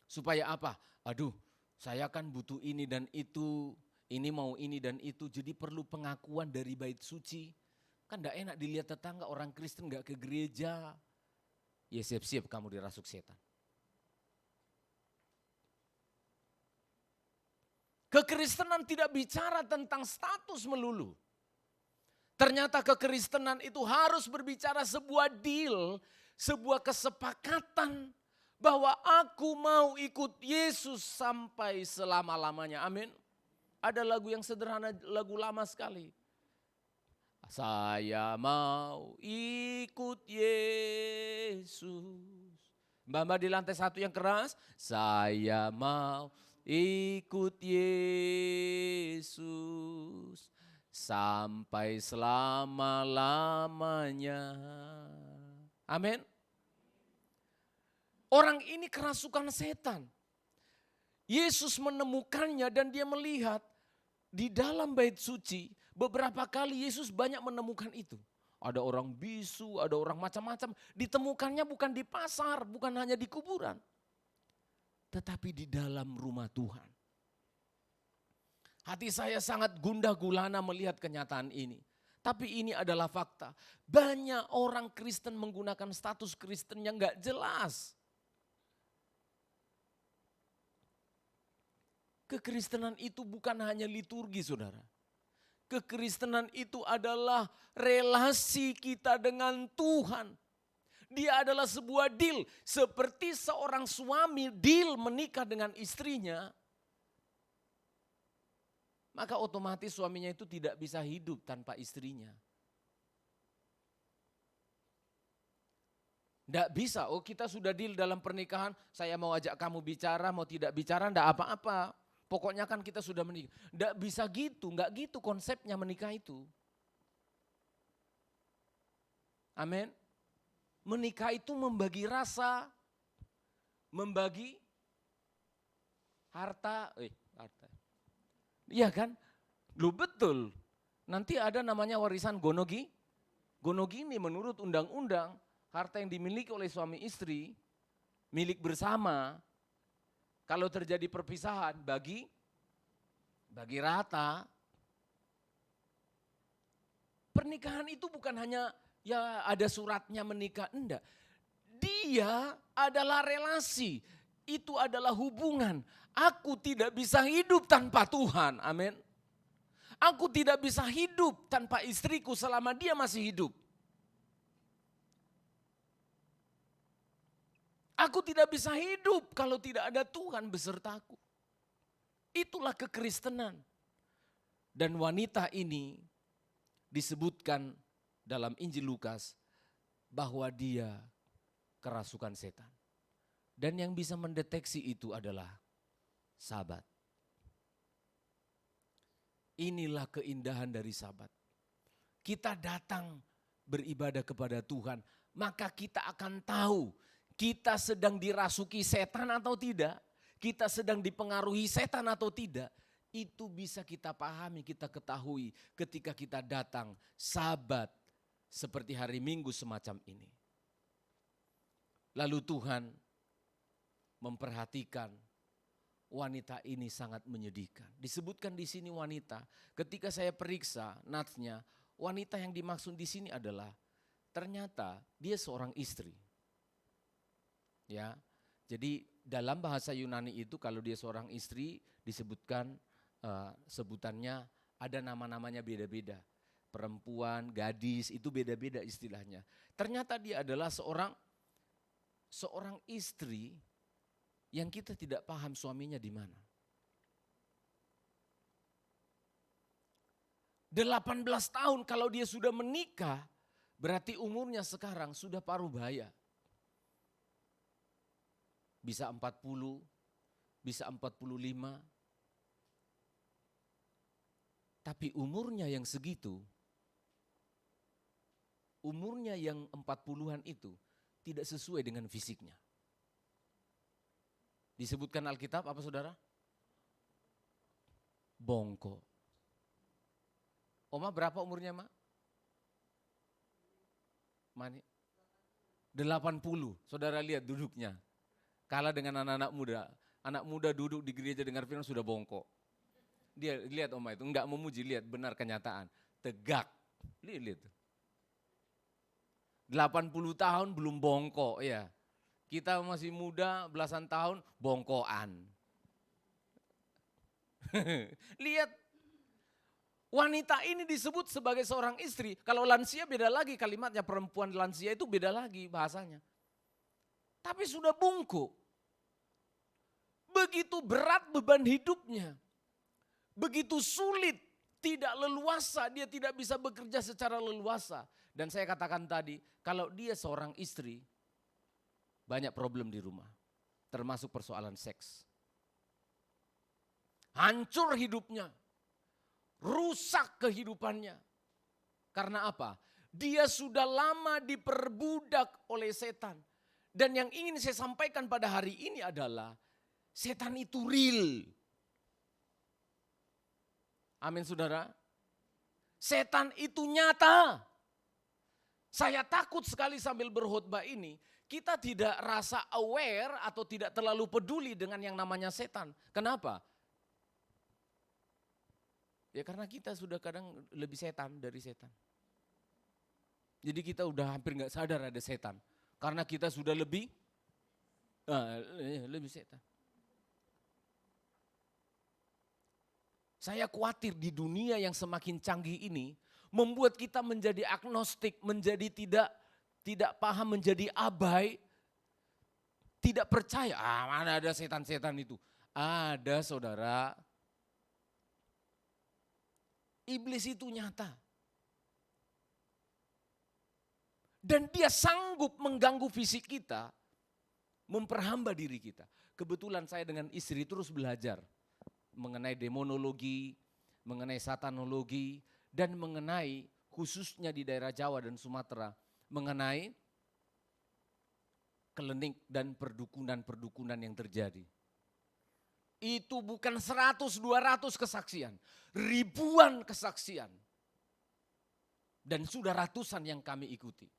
Supaya apa? Aduh, saya kan butuh ini dan itu, ini mau ini dan itu, jadi perlu pengakuan dari bait suci. Kan tidak enak dilihat tetangga orang Kristen gak ke gereja. Ya siap-siap kamu dirasuk setan. Kekristenan tidak bicara tentang status melulu. Ternyata kekristenan itu harus berbicara sebuah deal, sebuah kesepakatan bahwa aku mau ikut Yesus sampai selama-lamanya. Amin. Ada lagu yang sederhana, lagu lama sekali. Saya mau ikut Yesus. Mbak-mbak di lantai 1 yang keras. Saya mau ikut Yesus sampai selama-lamanya. Amin. Orang ini kerasukan setan. Yesus menemukannya dan dia melihat di dalam bait suci. Beberapa kali Yesus banyak menemukan itu. Ada orang bisu, ada orang macam-macam. Ditemukannya bukan di pasar, bukan hanya di kuburan. Tetapi di dalam rumah Tuhan. Hati saya sangat gundah gulana melihat kenyataan ini. Tapi ini adalah fakta. Banyak orang Kristen menggunakan status Kristen yang gak jelas. Kekristenan itu bukan hanya liturgi, saudara. Kekristenan itu adalah relasi kita dengan Tuhan. Dia adalah sebuah deal. Seperti seorang suami deal menikah dengan istrinya. Maka otomatis suaminya itu tidak bisa hidup tanpa istrinya. Tidak bisa, oh kita sudah deal dalam pernikahan, saya mau ajak kamu bicara, mau tidak bicara, tidak apa-apa. Pokoknya kan kita sudah menikah. Tidak bisa gitu, enggak gitu konsepnya menikah itu. Amin. Menikah itu membagi rasa, membagi harta. Harta. Iya kan? Lu betul. Nanti ada namanya warisan gonogini menurut undang-undang. Harta yang dimiliki oleh suami istri, milik bersama, kalau terjadi perpisahan bagi rata. Pernikahan itu bukan hanya ya ada suratnya menikah, enggak. Dia adalah relasi, itu adalah hubungan. Aku tidak bisa hidup tanpa Tuhan, amin. Aku tidak bisa hidup tanpa istriku selama dia masih hidup. Aku tidak bisa hidup kalau tidak ada Tuhan besertaku. Itulah kekristenan. Dan wanita ini disebutkan dalam Injil Lukas bahwa dia kerasukan setan. Dan yang bisa mendeteksi itu adalah Sabat. Inilah keindahan dari Sabat. Kita datang beribadah kepada Tuhan, maka kita akan tahu kita sedang dirasuki setan atau tidak, kita sedang dipengaruhi setan atau tidak. Itu bisa kita pahami, kita ketahui ketika kita datang Sabat seperti hari Minggu semacam ini. Lalu Tuhan memperhatikan wanita ini sangat menyedihkan. Disebutkan di sini wanita, ketika saya periksa natsnya, wanita yang dimaksud di sini adalah ternyata dia seorang istri. Ya, jadi dalam bahasa Yunani itu kalau dia seorang istri disebutkan sebutannya ada nama-namanya beda-beda. Perempuan, gadis itu beda-beda istilahnya. Ternyata dia adalah seorang istri yang kita tidak paham suaminya di mana. 18 tahun kalau dia sudah menikah, berarti umurnya sekarang sudah paruh baya. Bisa 40, bisa 45. Tapi umurnya yang segitu, umurnya yang 40-an itu tidak sesuai dengan fisiknya. Disebutkan Alkitab apa saudara? Bongko. Oma berapa umurnya, Mak? Mani? 80, saudara lihat duduknya. Kalah dengan anak-anak muda. Anak muda duduk di gereja dengar firman sudah bongkok. Dia lihat Oma itu, enggak memuji, lihat benar kenyataan. Tegak, lihat. 80 tahun belum bongkok ya. Kita masih muda, belasan tahun, bongkoan. Lihat, wanita ini disebut sebagai seorang istri. Kalau lansia beda lagi kalimatnya, perempuan lansia itu beda lagi bahasanya. Tapi sudah bungkuk. Begitu berat beban hidupnya. Begitu sulit, tidak leluasa, dia tidak bisa bekerja secara leluasa. Dan saya katakan tadi, kalau dia seorang istri, banyak problem di rumah. Termasuk persoalan seks. Hancur hidupnya. Rusak kehidupannya. Karena apa? Dia sudah lama diperbudak oleh setan. Dan yang ingin saya sampaikan pada hari ini adalah, setan itu real. Amin saudara. Setan itu nyata. Saya takut sekali sambil berkhotbah ini, kita tidak rasa aware atau tidak terlalu peduli dengan yang namanya setan. Kenapa? Ya karena kita sudah kadang lebih setan dari setan. Jadi kita udah hampir gak sadar ada setan. Karena kita sudah lebih setan. Saya khawatir di dunia yang semakin canggih ini membuat kita menjadi agnostik, menjadi tidak paham, menjadi abai, tidak percaya. Mana ada setan-setan itu? Ada saudara. Iblis itu nyata. Dan dia sanggup mengganggu fisik kita, memperhamba diri kita. Kebetulan saya dengan istri terus belajar mengenai demonologi, mengenai satanologi, dan mengenai khususnya di daerah Jawa dan Sumatera, mengenai klinik dan perdukunan-perdukunan yang terjadi. Itu bukan 100-200 kesaksian, ribuan kesaksian. Dan sudah ratusan yang kami ikuti.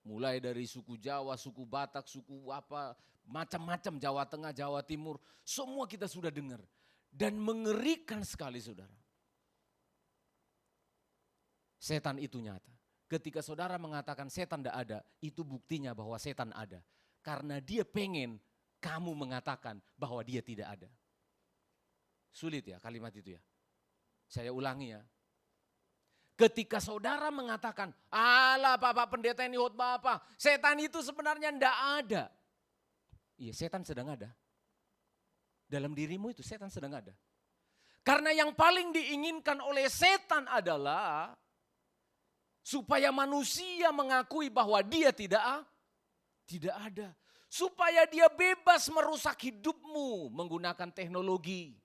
Mulai dari suku Jawa, suku Batak, suku apa, macam-macam, Jawa Tengah, Jawa Timur, semua kita sudah dengar. Dan mengerikan sekali saudara. Setan itu nyata. Ketika saudara mengatakan setan tidak ada, itu buktinya bahwa setan ada. Karena dia pengen kamu mengatakan bahwa dia tidak ada. Sulit ya kalimat itu ya. Saya ulangi ya. Ketika saudara mengatakan, alah Bapak Pendeta ini khotbah apa? Setan itu sebenarnya tidak ada. Iya, setan sedang ada. Dalam dirimu itu setan sedang ada. Karena yang paling diinginkan oleh setan adalah supaya manusia mengakui bahwa dia tidak ada. Supaya dia bebas merusak hidupmu menggunakan teknologi.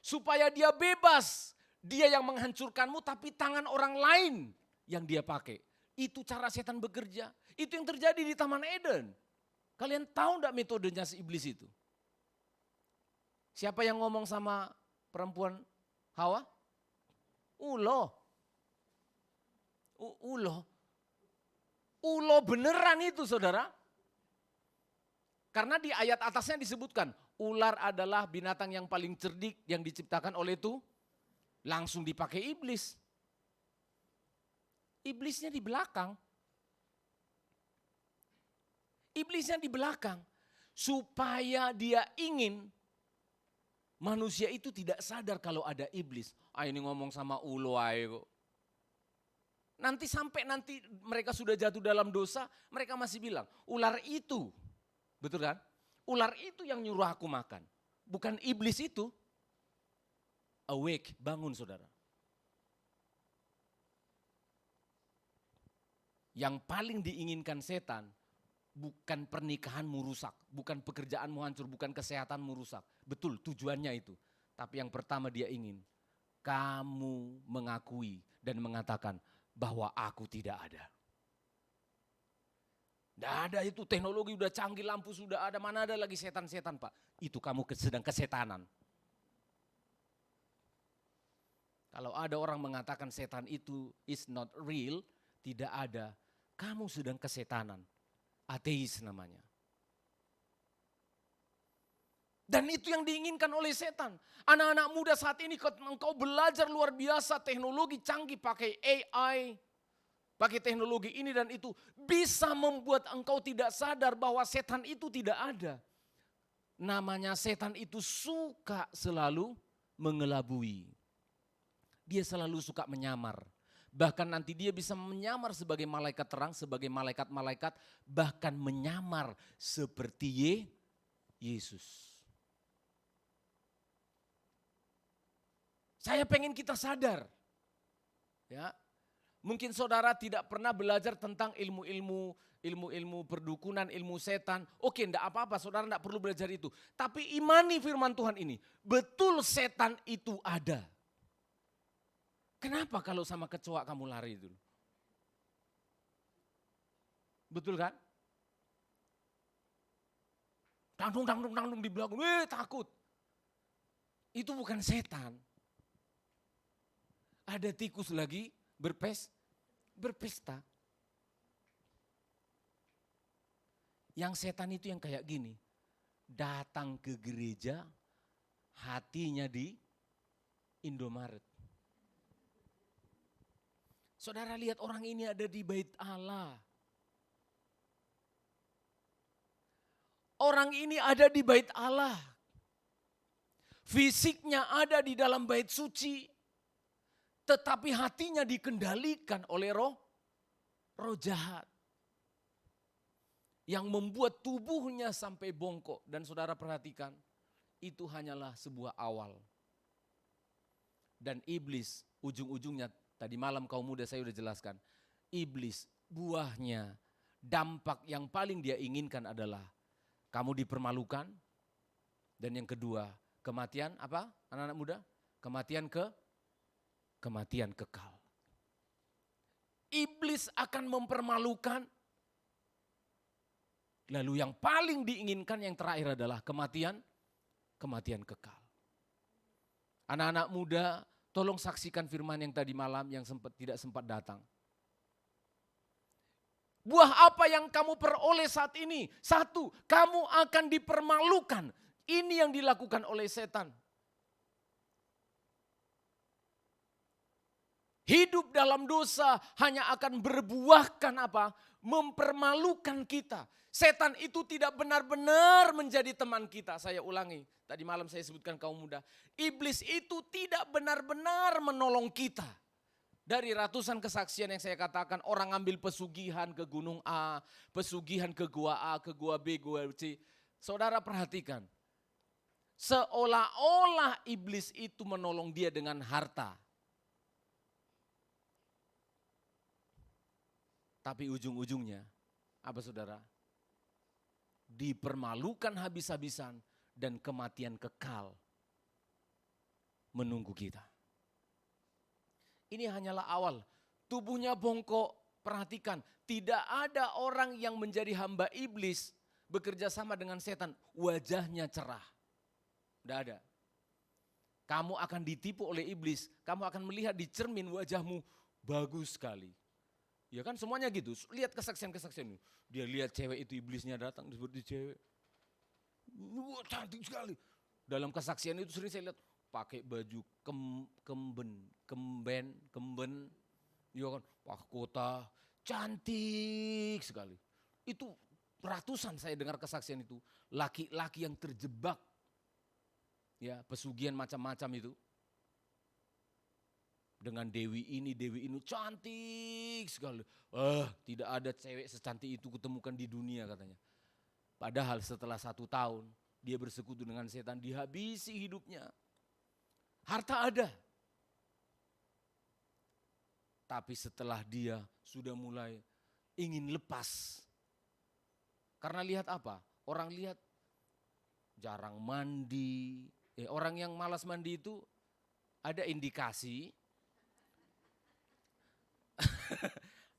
Supaya dia bebas, dia yang menghancurkanmu tapi tangan orang lain yang dia pakai. Itu cara setan bekerja. Itu yang terjadi di Taman Eden. Kalian tahu enggak metodenya si iblis itu? Siapa yang ngomong sama perempuan Hawa? Ulo. Ulo beneran itu saudara. Karena di ayat atasnya disebutkan, ular adalah binatang yang paling cerdik yang diciptakan oleh itu. Langsung dipakai iblis. Iblisnya di belakang. Iblisnya di belakang. Supaya dia ingin manusia itu tidak sadar kalau ada iblis. Ini ngomong sama ulo ayo kok. Nanti mereka sudah jatuh dalam dosa, mereka masih bilang, ular itu. Betul kan? Ular itu yang nyuruh aku makan. Bukan iblis itu. Awake, bangun saudara. Yang paling diinginkan setan, bukan pernikahanmu rusak, bukan pekerjaanmu hancur, bukan kesehatanmu rusak. Betul, tujuannya itu. Tapi yang pertama dia ingin, kamu mengakui dan mengatakan bahwa aku tidak ada. Tidak ada itu, teknologi udah canggih, lampu sudah ada, mana ada lagi setan-setan Pak. Itu kamu sedang kesetanan. Kalau ada orang mengatakan setan itu is not real, tidak ada, kamu sedang kesetanan. Ateis namanya. Dan itu yang diinginkan oleh setan. Anak-anak muda saat ini engkau belajar luar biasa, teknologi canggih pakai AI, pakai teknologi ini dan itu bisa membuat engkau tidak sadar bahwa setan itu tidak ada. Namanya setan itu suka selalu mengelabui. Dia selalu suka menyamar. Bahkan nanti dia bisa menyamar sebagai malaikat terang, sebagai malaikat-malaikat, bahkan menyamar seperti Yesus. Saya pengen kita sadar. Ya. Mungkin saudara tidak pernah belajar tentang ilmu perdukunan, ilmu setan. Oke, enggak apa-apa, saudara enggak perlu belajar itu. Tapi imani firman Tuhan ini, betul setan itu ada. Kenapa kalau sama kecoa kamu lari dulu? Betul kan? Tanggung di belakang, takut. Itu bukan setan. Ada tikus lagi berpesta. Yang setan itu yang kayak gini. Datang ke gereja, hatinya di Indomaret. Saudara lihat orang ini ada di bait Allah. Orang ini ada di bait Allah. Fisiknya ada di dalam bait suci. Tetapi hatinya dikendalikan oleh roh jahat. Yang membuat tubuhnya sampai bongkok. Dan saudara perhatikan, itu hanyalah sebuah awal. Dan iblis ujung-ujungnya, tadi malam kaum muda saya sudah jelaskan. Iblis buahnya, dampak yang paling dia inginkan adalah kamu dipermalukan. Dan yang kedua, kematian apa anak-anak muda? Kematian kekal. Iblis akan mempermalukan. Lalu yang paling diinginkan yang terakhir adalah kematian kekal. Anak-anak muda, tolong saksikan firman yang tadi malam yang tidak sempat datang. Buah apa yang kamu peroleh saat ini? Satu, kamu akan dipermalukan. Ini yang dilakukan oleh setan. Hidup dalam dosa hanya akan berbuahkan apa? Mempermalukan kita. Setan itu tidak benar-benar menjadi teman kita. Saya ulangi, tadi malam saya sebutkan kaum muda. Iblis itu tidak benar-benar menolong kita. Dari ratusan kesaksian yang saya katakan, orang ambil pesugihan ke gunung A, pesugihan ke gua A, ke gua B, gua C. Saudara perhatikan, seolah-olah iblis itu menolong dia dengan harta. Tapi ujung-ujungnya, apa saudara? Dipermalukan habis-habisan dan kematian kekal menunggu kita. Ini hanyalah awal. Tubuhnya bongkok, perhatikan. Tidak ada orang yang menjadi hamba iblis bekerja sama dengan setan, wajahnya cerah. Tidak ada. Kamu akan ditipu oleh iblis, kamu akan melihat di cermin wajahmu bagus sekali. Ya kan semuanya gitu, lihat kesaksian-kesaksian. Dia lihat cewek itu iblisnya datang seperti cewek. Wah, cantik sekali. Dalam kesaksian itu sering saya lihat pakai baju kemben, ya kan, mahkota, cantik sekali. Itu ratusan saya dengar kesaksian itu, laki-laki yang terjebak, ya pesugihan macam-macam itu. Dengan dewi ini cantik sekali. Tidak ada cewek secantik itu kutemukan di dunia katanya. Padahal setelah 1 tahun dia bersekutu dengan setan, dihabisi hidupnya. Harta ada. Tapi setelah dia sudah mulai ingin lepas. Karena lihat apa? Orang lihat jarang mandi. Orang yang malas mandi itu ada indikasi.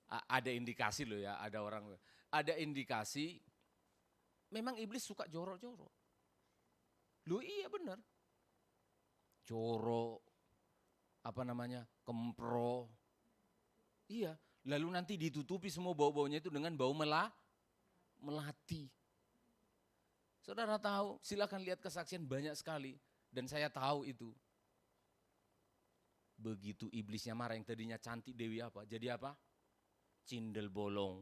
Ada indikasi loh ya, ada indikasi memang iblis suka jorok-jorok. Loh iya benar. Jorok, kempro. Iya, lalu nanti ditutupi semua bau-baunya itu dengan bau melati. Saudara tahu, silakan lihat kesaksian banyak sekali dan saya tahu itu. Begitu iblisnya marah, yang tadinya cantik dewi apa? Jadi apa? Cindel bolong.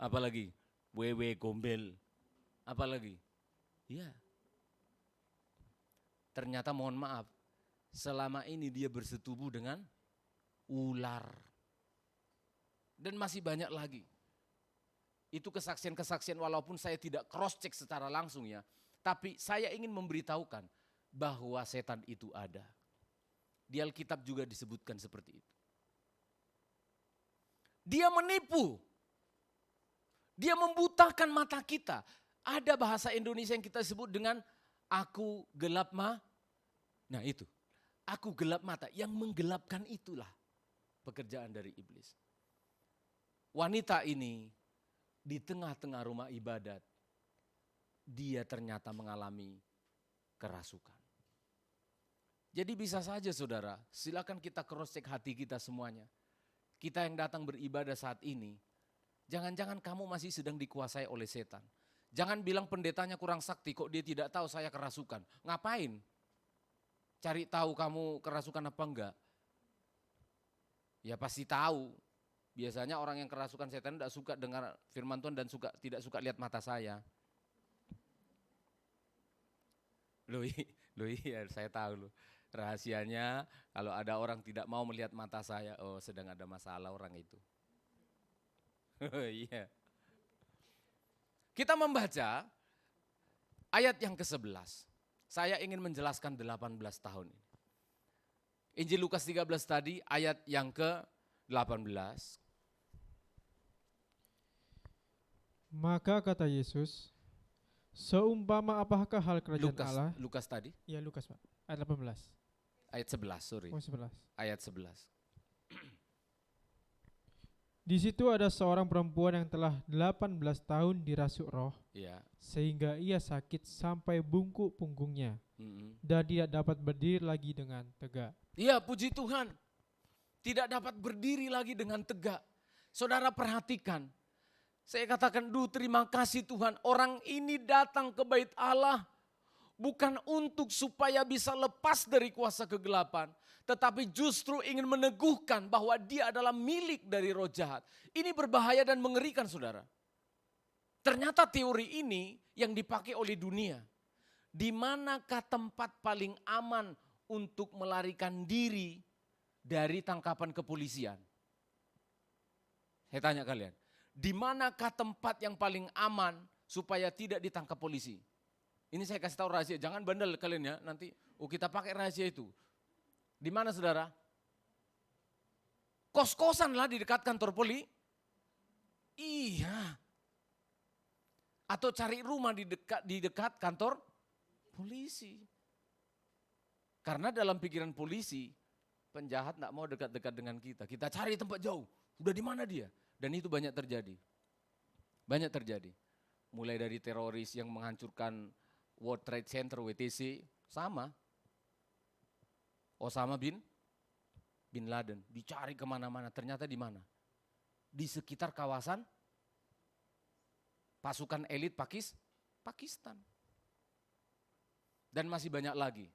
Apalagi? Wewe gombel. Apalagi? Ya. Ternyata mohon maaf, selama ini dia bersetubuh dengan ular. Dan masih banyak lagi. Itu kesaksian-kesaksian walaupun saya tidak cross check secara langsung ya. Tapi saya ingin memberitahukan bahwa setan itu ada. Di Alkitab juga disebutkan seperti itu. Dia menipu. Dia membutakan mata kita. Ada bahasa Indonesia yang kita sebut dengan aku gelap mata. Nah itu, aku gelap mata. Yang menggelapkan itulah pekerjaan dari iblis. Wanita ini di tengah-tengah rumah ibadat, dia ternyata mengalami kerasukan. Jadi bisa saja saudara, silakan kita cross check hati kita semuanya. Kita yang datang beribadah saat ini, jangan-jangan kamu masih sedang dikuasai oleh setan. Jangan bilang pendetanya kurang sakti, kok dia tidak tahu saya kerasukan. Ngapain? Cari tahu kamu kerasukan apa enggak? Ya pasti tahu. Biasanya orang yang kerasukan setan tidak suka dengar firman Tuhan dan tidak suka lihat mata saya. Loh iya saya tahu loh. Rahasianya kalau ada orang tidak mau melihat mata saya, oh sedang ada masalah orang itu. Iya. Kita membaca ayat yang ke-11. Saya ingin menjelaskan 18 tahun ini. Injil Lukas 13 tadi ayat yang ke-18. Maka kata Yesus, seumpama apakah hal kerajaan Allah? Lukas tadi, Ya Lukas Pak, ayat 18. ayat 11, sorry. Oh 11. Ayat 11. Di situ ada seorang perempuan yang telah 18 tahun dirasuk roh, Ya. sehingga ia sakit sampai bungkuk punggungnya Mm-mm. dan tidak dapat berdiri lagi dengan tegak. Iya, puji Tuhan. Tidak dapat berdiri lagi dengan tegak. Saudara perhatikan. Saya katakan, terima kasih Tuhan. Orang ini datang ke bait Allah bukan untuk supaya bisa lepas dari kuasa kegelapan, tetapi justru ingin meneguhkan bahwa dia adalah milik dari roh jahat. Ini berbahaya dan mengerikan, saudara. Ternyata teori ini yang dipakai oleh dunia. Di manakah tempat paling aman untuk melarikan diri dari tangkapan kepolisian? Saya tanya kalian, di manakah tempat yang paling aman supaya tidak ditangkap polisi? Ini saya kasih tahu rahasia, jangan bandel kalian ya, nanti kita pakai rahasia itu. Di mana saudara? Kos-kosan lah di dekat kantor poli. Iya. Atau cari rumah di dekat kantor polisi. Karena dalam pikiran polisi, penjahat tidak mau dekat-dekat dengan kita. Kita cari tempat jauh. Udah di mana dia? Dan itu banyak terjadi. Banyak terjadi. Mulai dari teroris yang menghancurkan World Trade Center WTC, sama. Osama bin Laden dicari kemana-mana, ternyata di mana? Di sekitar kawasan pasukan elit Pakistan. Dan masih banyak lagi.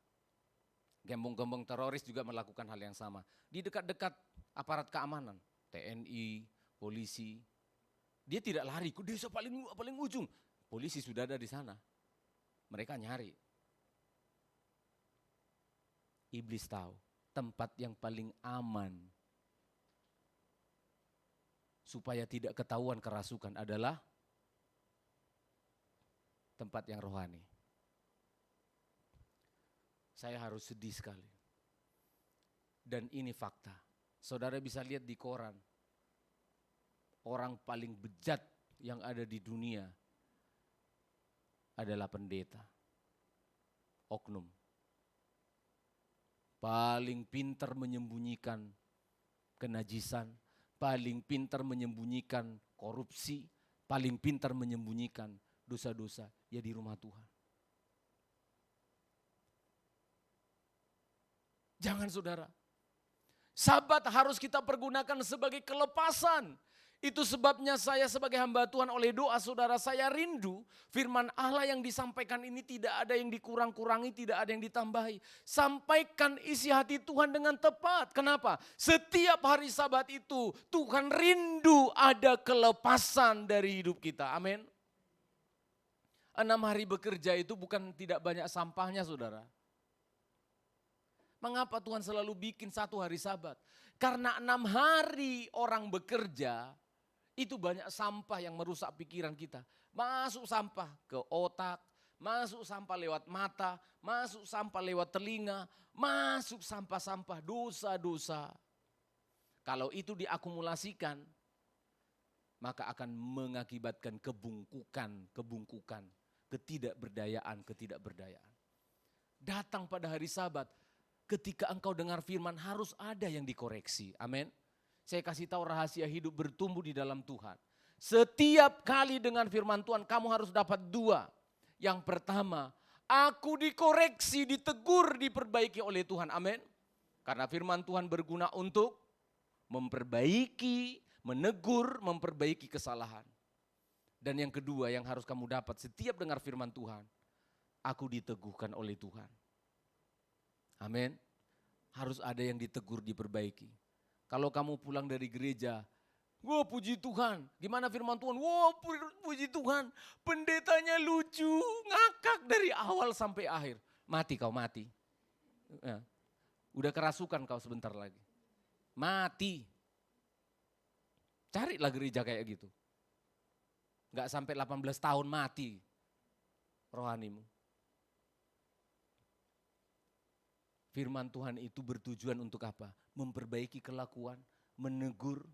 Gembong-gembong teroris juga melakukan hal yang sama. Di dekat-dekat aparat keamanan, TNI, polisi. Dia tidak lari ke desa paling ujung. Polisi sudah ada di sana. Mereka nyari. Iblis tahu tempat yang paling aman supaya tidak ketahuan kerasukan adalah tempat yang rohani. Saya harus sedih sekali. Dan ini fakta. Saudara bisa lihat di koran. Orang paling bejat yang ada di dunia adalah pendeta. Oknum. Paling pintar menyembunyikan kenajisan, paling pintar menyembunyikan korupsi, paling pintar menyembunyikan dosa-dosa ya di rumah Tuhan. Jangan saudara. Sabat harus kita pergunakan sebagai kelepasan. Itu sebabnya saya sebagai hamba Tuhan oleh doa saudara saya rindu firman Allah yang disampaikan ini tidak ada yang dikurang-kurangi, tidak ada yang ditambahi. Sampaikan isi hati Tuhan dengan tepat. Kenapa? Setiap hari Sabat itu Tuhan rindu ada kelepasan dari hidup kita. Amin. 6 hari bekerja itu bukan tidak banyak sampahnya saudara. Mengapa Tuhan selalu bikin 1 hari Sabat? Karena 6 hari orang bekerja, itu banyak sampah yang merusak pikiran kita. Masuk sampah ke otak, masuk sampah lewat mata, masuk sampah lewat telinga, masuk sampah-sampah dosa-dosa. Kalau itu diakumulasikan, maka akan mengakibatkan kebungkukan, ketidakberdayaan. Datang pada hari Sabat, ketika engkau dengar firman harus ada yang dikoreksi. Amin. Saya kasih tahu rahasia hidup bertumbuh di dalam Tuhan. Setiap kali dengan firman Tuhan kamu harus dapat 2. Yang pertama, aku dikoreksi, ditegur, diperbaiki oleh Tuhan. Amin. Karena firman Tuhan berguna untuk memperbaiki, menegur, memperbaiki kesalahan. Dan yang kedua yang harus kamu dapat setiap dengar firman Tuhan, aku diteguhkan oleh Tuhan. Amin. Harus ada yang ditegur, diperbaiki. Kalau kamu pulang dari gereja, wah puji Tuhan, gimana firman Tuhan? Wah puji Tuhan, pendetanya lucu, ngakak dari awal sampai akhir. Mati kau, mati. Ya. Udah kerasukan kau sebentar lagi. Mati. Carilah gereja kayak gitu. Gak sampai 18 tahun mati rohanimu. Firman Tuhan itu bertujuan untuk apa? Memperbaiki kelakuan, menegur,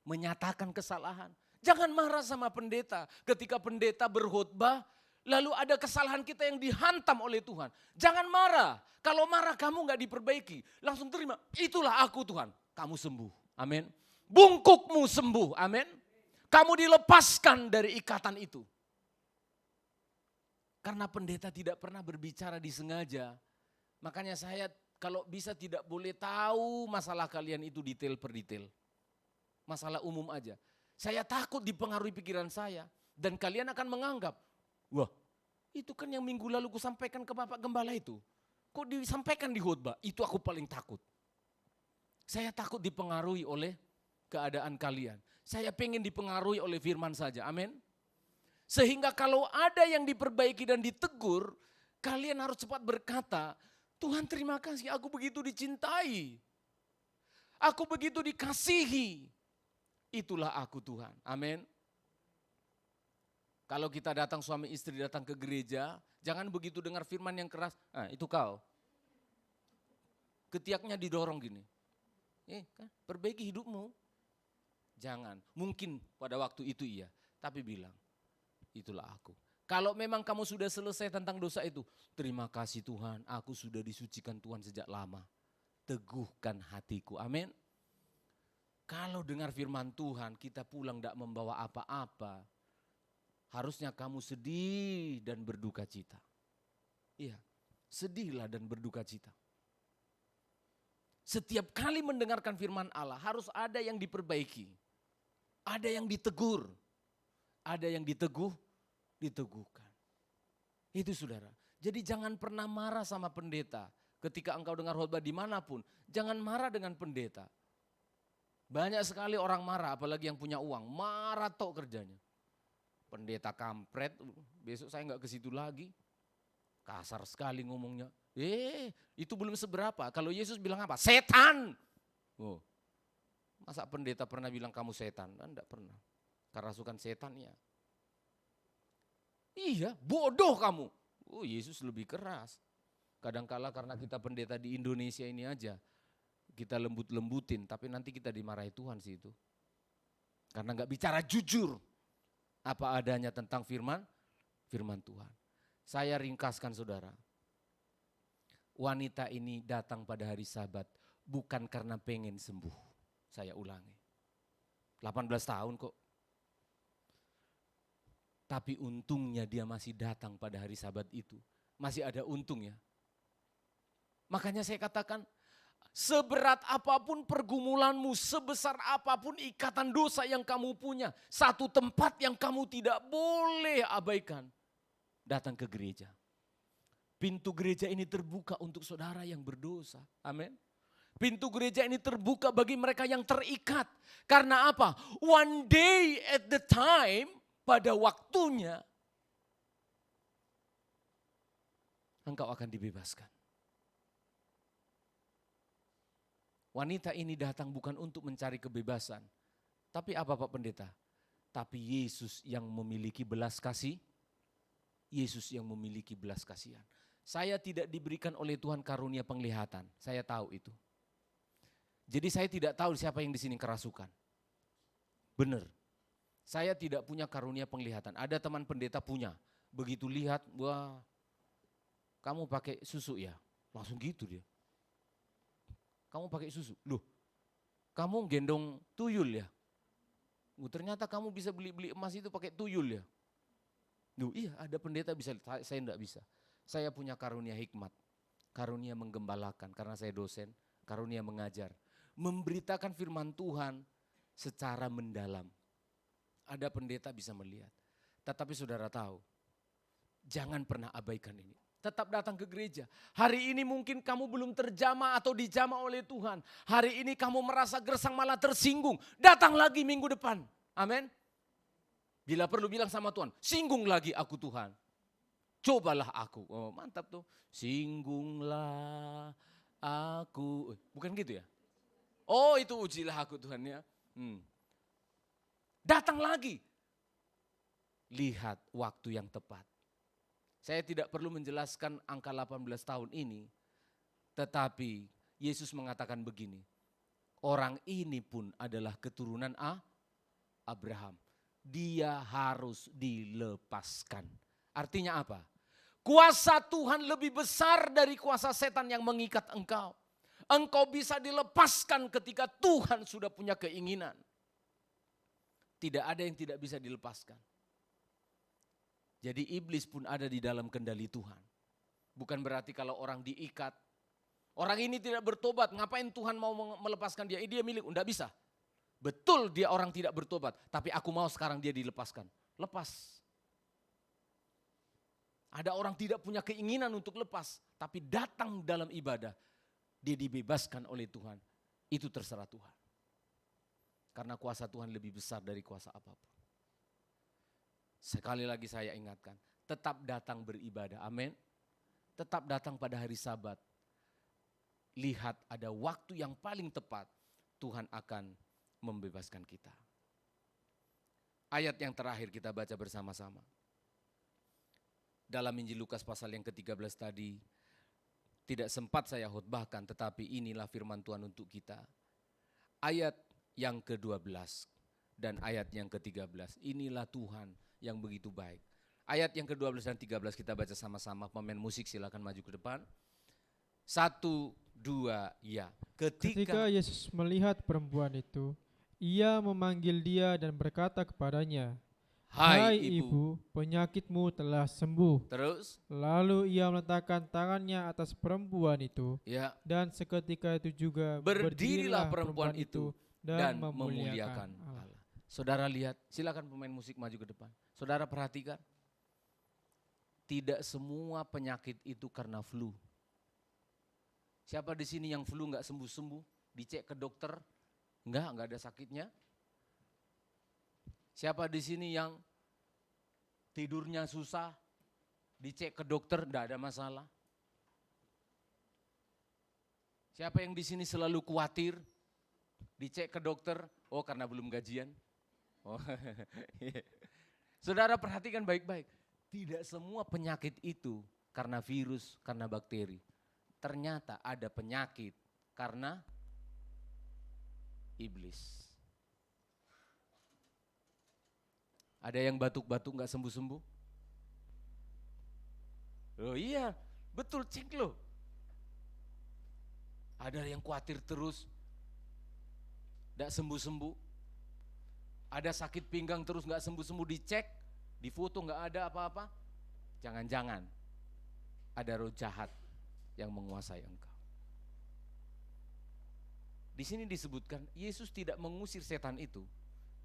menyatakan kesalahan. Jangan marah sama pendeta ketika pendeta berkhotbah, lalu ada kesalahan kita yang dihantam oleh Tuhan. Jangan marah. Kalau marah kamu gak diperbaiki, langsung terima. Itulah aku Tuhan, kamu sembuh. Amin. Bungkukmu sembuh. Amin. Kamu dilepaskan dari ikatan itu. Karena pendeta tidak pernah berbicara disengaja. Makanya saya kalau bisa tidak boleh tahu masalah kalian itu detail per detail. Masalah umum aja. Saya takut dipengaruhi pikiran saya. Dan kalian akan menganggap, wah itu kan yang minggu lalu ku sampaikan ke Bapak Gembala itu. Kok disampaikan di khotbah? Itu aku paling takut. Saya takut dipengaruhi oleh keadaan kalian. Saya pengen dipengaruhi oleh firman saja, amin. Sehingga kalau ada yang diperbaiki dan ditegur, kalian harus cepat berkata, Tuhan terima kasih aku begitu dicintai. Aku begitu dikasihi. Itulah aku Tuhan, amin. Kalau kita datang suami istri datang ke gereja, jangan begitu dengar firman yang keras, itu kau. Ketiaknya didorong gini, kan, perbaiki hidupmu. Jangan, mungkin pada waktu itu iya, tapi bilang, itulah aku. Kalau memang kamu sudah selesai tentang dosa itu, terima kasih Tuhan, aku sudah disucikan Tuhan sejak lama. Teguhkan hatiku, amin. Kalau dengar firman Tuhan, kita pulang tidak membawa apa-apa, harusnya kamu sedih dan berduka cita. Iya, sedihlah dan berduka cita. Setiap kali mendengarkan firman Allah harus ada yang diperbaiki. Ada yang ditegur. Ada yang diteguhkan. Itu saudara. Jadi jangan pernah marah sama pendeta. Ketika engkau dengar khotbah dimanapun, jangan marah dengan pendeta. Banyak sekali orang marah, apalagi yang punya uang. Marah tok kerjanya. Pendeta kampret, besok saya nggak ke situ lagi. Kasar sekali ngomongnya. Itu belum seberapa. Kalau Yesus bilang apa? Setan. Oh, masa pendeta pernah bilang kamu setan? Enggak pernah. Kerasukan setan ya. Iya, bodoh kamu. Oh, Yesus lebih keras. Kadangkala karena kita pendeta di Indonesia ini aja, kita lembut-lembutin, tapi nanti kita dimarahi Tuhan sih itu. Karena nggak bicara jujur apa adanya tentang firman Tuhan. Saya ringkaskan saudara. Wanita ini datang pada hari Sabat bukan karena pengen sembuh. Saya ulangi. 18 tahun kok. Tapi untungnya dia masih datang pada hari Sabat itu. Masih ada untungnya. Makanya saya katakan, seberat apapun pergumulanmu, sebesar apapun ikatan dosa yang kamu punya, satu tempat yang kamu tidak boleh abaikan, datang ke gereja. Pintu gereja ini terbuka untuk saudara yang berdosa. Amin. Pintu gereja ini terbuka bagi mereka yang terikat. Karena apa? One day at the time, pada waktunya, engkau akan dibebaskan. Wanita ini datang bukan untuk mencari kebebasan. Tapi apa Pak Pendeta? Tapi Yesus yang memiliki belas kasih. Yesus yang memiliki belas kasihan. Saya tidak diberikan oleh Tuhan karunia penglihatan. Saya tahu itu. Jadi saya tidak tahu siapa yang di sini kerasukan. Benar. Saya tidak punya karunia penglihatan. Ada teman pendeta punya. Begitu lihat, wah kamu pakai susu ya. Langsung gitu dia. Kamu pakai susu. Loh, kamu gendong tuyul ya? Ternyata kamu bisa beli emas itu pakai tuyul ya? Loh, iya ada pendeta bisa, saya enggak bisa. Saya punya karunia hikmat, karunia menggembalakan karena saya dosen, karunia mengajar. Memberitakan firman Tuhan secara mendalam. Ada pendeta bisa melihat. Tetapi saudara tahu, jangan pernah abaikan ini. Tetap datang ke gereja. Hari ini mungkin kamu belum terjamah atau dijamah oleh Tuhan. Hari ini kamu merasa gersang malah tersinggung. Datang lagi minggu depan. Amin. Bila perlu bilang sama Tuhan, singgung lagi aku Tuhan. Cobalah aku. Oh mantap tuh. Singgunglah aku. Bukan gitu ya? Oh itu ujilah aku Tuhan ya. Datang lagi. Lihat waktu yang tepat. Saya tidak perlu menjelaskan angka 18 tahun ini, tetapi Yesus mengatakan begini, orang ini pun adalah keturunan Abraham. dia harus dilepaskan. Artinya apa? Kuasa Tuhan lebih besar dari kuasa setan yang mengikat engkau. Engkau bisa dilepaskan ketika Tuhan sudah punya keinginan. Tidak ada yang tidak bisa dilepaskan. Jadi iblis pun ada di dalam kendali Tuhan. Bukan berarti kalau orang diikat, orang ini tidak bertobat, ngapain Tuhan mau melepaskan dia? Dia milik, enggak bisa. Betul dia orang tidak bertobat, tapi aku mau sekarang dia dilepaskan. Lepas. Ada orang tidak punya keinginan untuk lepas, tapi datang dalam ibadah, dia dibebaskan oleh Tuhan. Itu terserah Tuhan. Karena kuasa Tuhan lebih besar dari kuasa apapun. Sekali lagi saya ingatkan, tetap datang beribadah, amin. Tetap datang pada hari Sabat. Lihat ada waktu yang paling tepat, Tuhan akan membebaskan kita. Ayat yang terakhir kita baca bersama-sama. Dalam Injil Lukas pasal yang ke-13 tadi, tidak sempat saya khotbahkan, tetapi inilah firman Tuhan untuk kita. Ayat yang ke-12 dan ayat yang ke-13, inilah Tuhan yang begitu baik. Ayat yang ke-12 dan 13 kita baca sama-sama, pemain musik silakan maju ke depan. 1, 2, ya. Ketika Yesus melihat perempuan itu, ia memanggil dia dan berkata kepadanya, Hai ibu, penyakitmu telah sembuh. Terus? Lalu ia meletakkan tangannya atas perempuan itu, Ya. dan seketika itu juga Berdirilah perempuan itu dan memuliakan memuliakan Allah. Saudara lihat, silakan pemain musik maju ke depan. Saudara perhatikan, tidak semua penyakit itu karena flu. Siapa di sini yang flu nggak sembuh-sembuh, dicek ke dokter, nggak ada sakitnya? Siapa di sini yang tidurnya susah, dicek ke dokter, nggak ada masalah? Siapa yang di sini selalu khawatir, dicek ke dokter, oh karena belum gajian? Oh, saudara perhatikan baik-baik, tidak semua penyakit itu karena virus, karena bakteri. Ternyata ada penyakit karena iblis. Ada yang batuk-batuk gak sembuh-sembuh? Oh iya, betul cek loh. Ada yang khawatir terus, gak sembuh-sembuh. Ada sakit pinggang terus gak sembuh-sembuh, dicek, di foto gak ada apa-apa. Jangan-jangan ada roh jahat yang menguasai engkau. Di sini disebutkan Yesus tidak mengusir setan itu,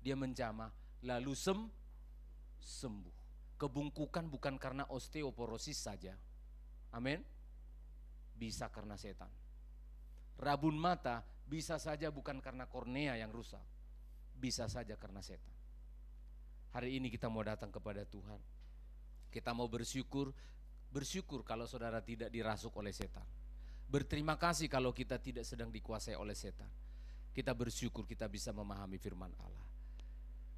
dia menjamah lalu sembuh. Kebungkukan bukan karena osteoporosis saja, amin. Bisa karena setan. Rabun mata bisa saja bukan karena kornea yang rusak, bisa saja karena setan. Hari ini kita mau datang kepada Tuhan, kita mau bersyukur kalau saudara tidak dirasuk oleh setan. Berterima kasih kalau kita tidak sedang dikuasai oleh setan. Kita bersyukur kita bisa memahami firman Allah.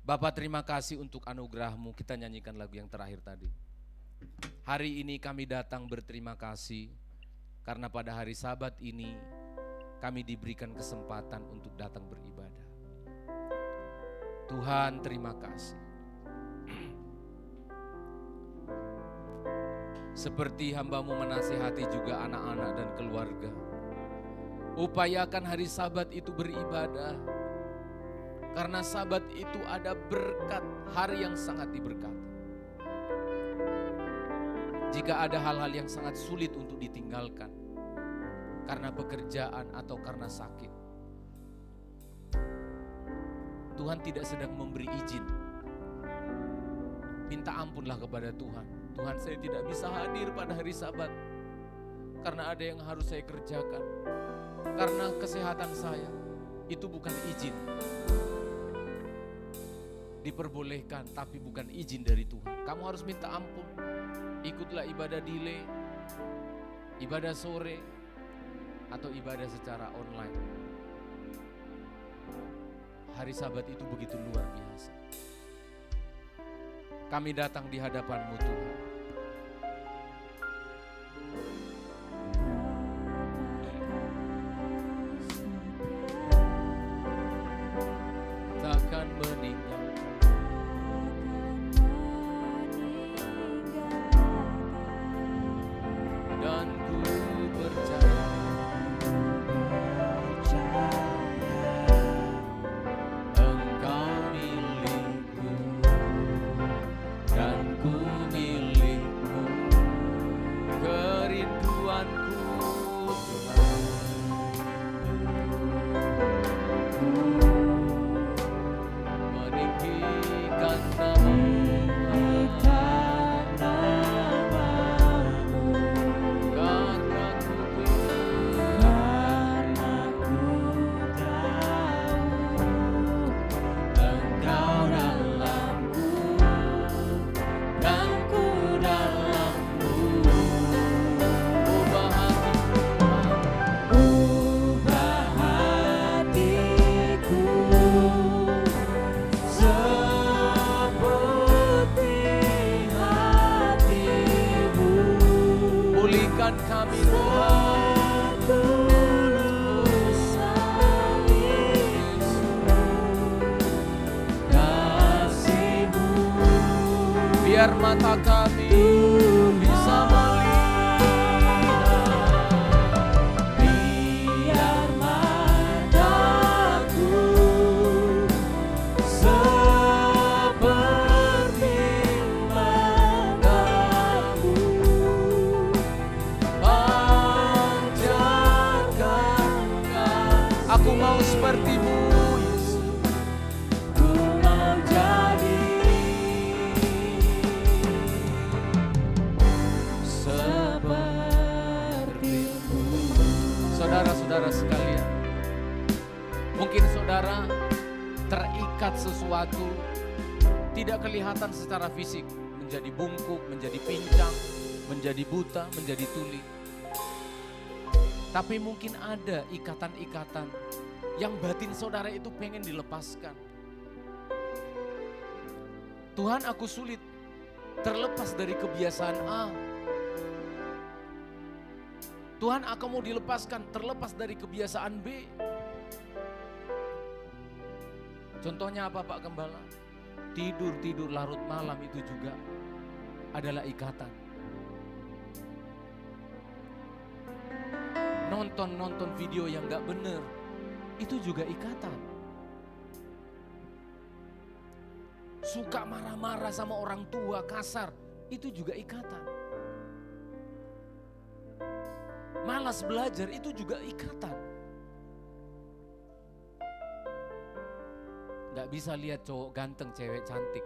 Bapak terima kasih untuk anugerah-Mu. Kita nyanyikan lagu yang terakhir tadi. Hari ini kami datang berterima kasih karena pada hari Sabat ini kami diberikan kesempatan untuk datang beribadah. Tuhan terima kasih. Seperti hamba-Mu menasihati juga anak-anak dan keluarga. Upayakan hari Sabat itu beribadah. Karena Sabat itu ada berkat, hari yang sangat diberkati. Jika ada hal-hal yang sangat sulit untuk ditinggalkan, karena pekerjaan atau karena sakit, Tuhan tidak sedang memberi izin. Minta ampunlah kepada Tuhan. Tuhan, saya tidak bisa hadir pada hari Sabat karena ada yang harus saya kerjakan. Karena kesehatan saya, itu bukan izin. Diperbolehkan tapi bukan izin dari Tuhan. Kamu harus minta ampun. Ikutlah ibadah delay, ibadah sore, atau ibadah secara online. Hari Sabat itu begitu luar biasa. Kami datang di hadapan-Mu Tuhan. Takkan meninggalkan kerinduanku meninggikan namamu, karena ku Engkau dalamku dan ku dalammu. Ubah hatiku seperti hatimu. Pulihkan kami Tuhan, tulus kasih-Mu. Biar mata kami bisa melihat, biar mataku seperti matamu. Panjatkan aku mau seperti-Mu Yesus, ku mau jadi seperti-Mu. Saudara-saudara sekalian, mungkin saudara terikat sesuatu, tidak kelihatan secara fisik, menjadi bungkuk, menjadi pincang, menjadi buta, menjadi tuli. Tapi mungkin ada ikatan-ikatan yang batin saudara itu pengen dilepaskan. Tuhan, aku sulit terlepas dari kebiasaan A. Tuhan, aku mau dilepaskan terlepas dari kebiasaan B. Contohnya apa Pak Gembala? Tidur larut malam itu juga adalah ikatan. Nonton video yang gak bener, itu juga ikatan. Suka marah-marah sama orang tua, kasar, itu juga ikatan. Malas belajar, itu juga ikatan. Gak bisa lihat cowok ganteng, cewek cantik.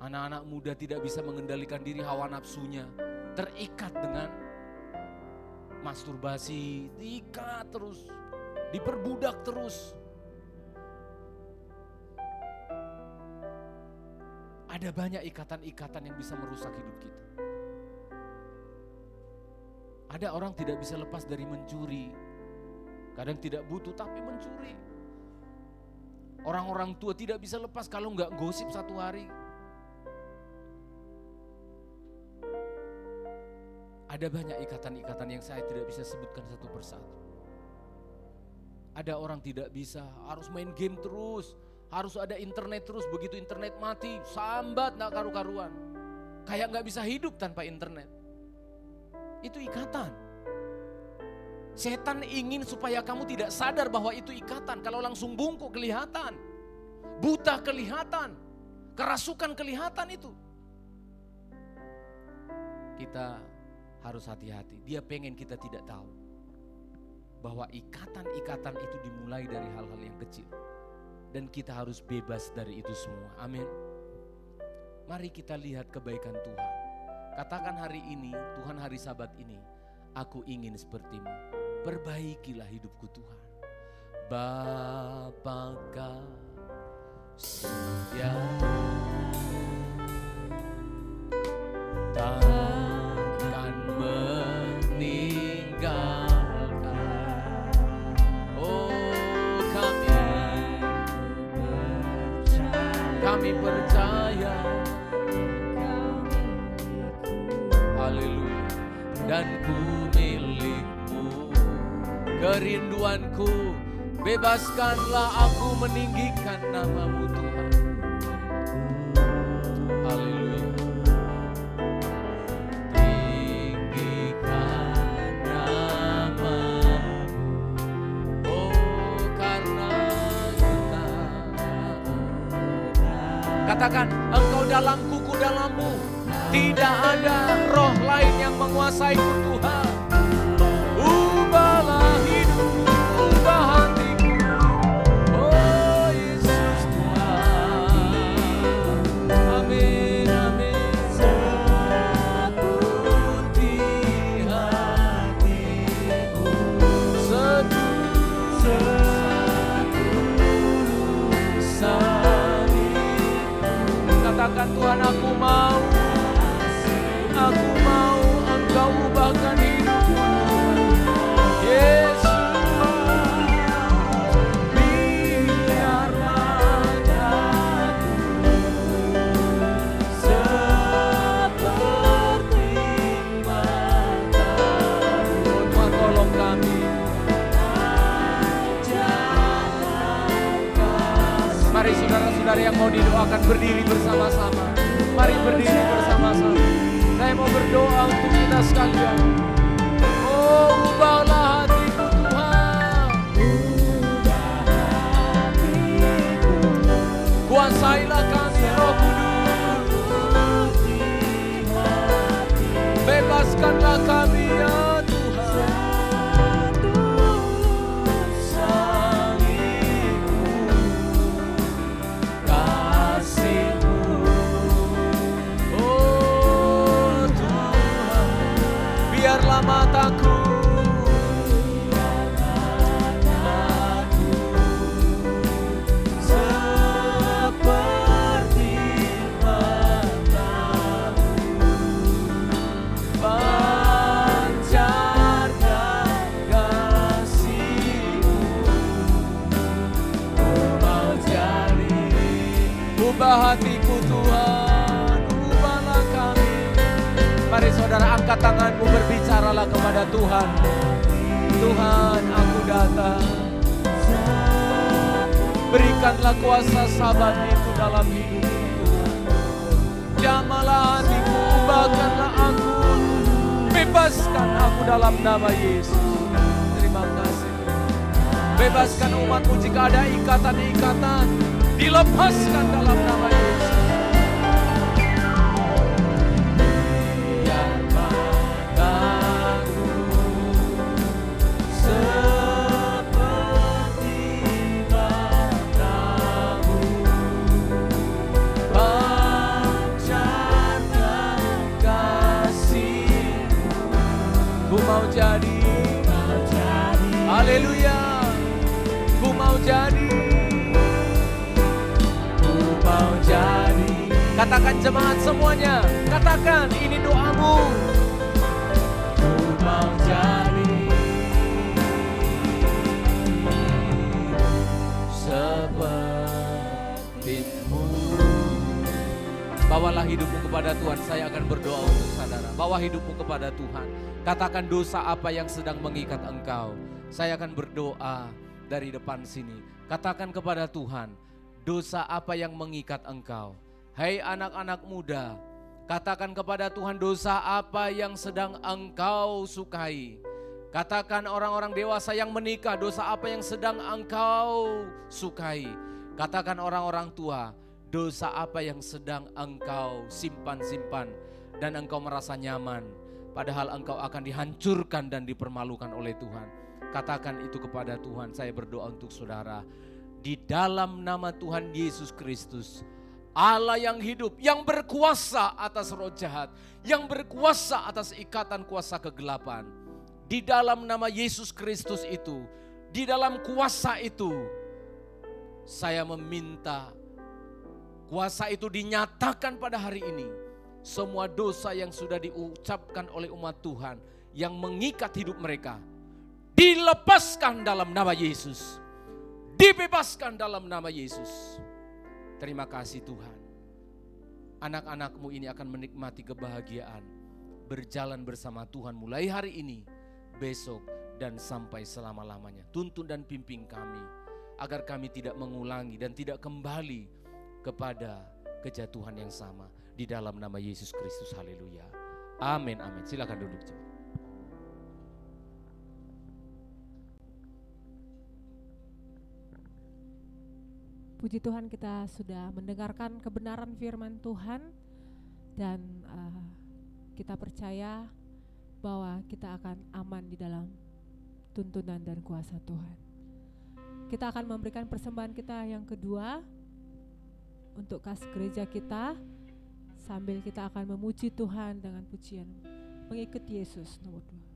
Anak-anak muda tidak bisa mengendalikan diri, hawa nafsunya terikat dengan masturbasi, diikat terus, diperbudak terus. Ada banyak ikatan-ikatan yang bisa merusak hidup kita. Ada orang tidak bisa lepas dari mencuri, kadang tidak butuh tapi mencuri. Orang-orang tua tidak bisa lepas kalau nggak gosip satu hari. Ada banyak ikatan-ikatan yang saya tidak bisa sebutkan satu persatu. Ada orang tidak bisa, harus main game terus, harus ada internet terus, begitu internet mati, sambat gak karu-karuan. Kayak gak bisa hidup tanpa internet. Itu ikatan. Setan ingin supaya kamu tidak sadar bahwa itu ikatan. Kalau langsung bungkuk kelihatan, buta kelihatan, kerasukan kelihatan itu. Kita harus hati-hati. Dia pengen kita tidak tahu bahwa ikatan-ikatan itu dimulai dari hal-hal yang kecil. Dan kita harus bebas dari itu semua. Amin. Mari kita lihat kebaikan Tuhan. Katakan hari ini, Tuhan hari Sabat ini, aku ingin seperti-Mu. Perbaikilah hidupku Tuhan. Bapa kasih takkan meninggalkan. Oh, kami percaya. Haleluya. Dan ku milik-Mu, kerinduanku, bebaskanlah aku meninggikan nama-Mu Tuhan. Haleluya. Tinggikan nama-Mu, oh karena kita. Katakan, Engkau dalam kuku dalammu. Tidak ada roh lain yang menguasaiku Tuhan. Ubahlah hidupku, ubah hatiku. Oh Yesus Tuhan. Amin, amin. Seperti hatiku, setulusan Katakan Tuhan, aku mau Engkau ubahkan hidupku Tuhan. Yesus, biar mataku seperti matamu. Oh Tuhan, tolong kami. Mari saudara-saudara yang mau didoakan berdiri bersama-sama. Mari berdiri bersama-sama. Saya mau berdoa untuk kita sekalian. Oh, ubahlah hatiku Tuhan. Kuasailah kami Roh Kudus. Bebaskanlah kami ya Tuhan. Oh Tuhan, biarlah mataku Seperti matamu, pancarkan kasih-Mu. Ku mau jadi, ubah hatiku Tuhan, ubahlah kami. Mari saudara angkat tanganmu, berbicaralah kepada Tuhan. Tuhan, aku datang. Berikanlah kuasa sabat itu dalam hidupku Tuhan. Jamalah hatiku, ubahkanlah aku. Bebaskan aku dalam nama Yesus. Terima kasih. Bebaskan umatmu jika ada ikatan-ikatan. Dilepaskan dalam nama Yesus. biar mataku seperti matamu, pancarkan kasih-Mu. Ku mau jadi. Haleluya. Ku mau jadi. Ku mau jadi, Katakan jemaat semuanya. Katakan, ini doamu. ku mau jadi seperti-Mu. Bawalah hidupmu kepada Tuhan. Saya akan berdoa untuk saudara. Bawa hidupmu kepada Tuhan. Katakan dosa apa yang sedang mengikat engkau. Saya akan berdoa dari depan sini. Katakan kepada Tuhan, dosa apa yang mengikat engkau. Hai anak-anak muda, katakan kepada Tuhan, dosa apa yang sedang engkau sukai. Katakan orang-orang dewasa yang menikah, dosa apa yang sedang engkau sukai. Katakan orang-orang tua, dosa apa yang sedang engkau simpan-simpan dan engkau merasa nyaman, padahal engkau akan dihancurkan dan dipermalukan oleh Tuhan. Katakan itu kepada Tuhan. Saya berdoa untuk saudara. Di dalam nama Tuhan Yesus Kristus, Allah yang hidup, yang berkuasa atas roh jahat, yang berkuasa atas ikatan kuasa kegelapan. Di dalam nama Yesus Kristus itu, di dalam kuasa itu, saya meminta kuasa itu dinyatakan pada hari ini. Semua dosa yang sudah diucapkan oleh umat Tuhan yang mengikat hidup mereka, dilepaskan dalam nama Yesus. Dibebaskan dalam nama Yesus. Terima kasih Tuhan. Anak-anakmu ini akan menikmati kebahagiaan. Berjalan bersama Tuhan mulai hari ini, besok, dan sampai selama-lamanya. Tuntun dan pimpin kami, agar kami tidak mengulangi dan tidak kembali kepada kejatuhan yang sama. Di dalam nama Yesus Kristus, haleluya. Amin, amin. Silakan duduk. Puji Tuhan kita sudah mendengarkan kebenaran firman Tuhan dan kita percaya bahwa kita akan aman di dalam tuntunan dan kuasa Tuhan. Kita akan memberikan persembahan kita yang kedua untuk kas gereja kita sambil kita akan memuji Tuhan dengan pujian mengikuti Yesus nomor 2.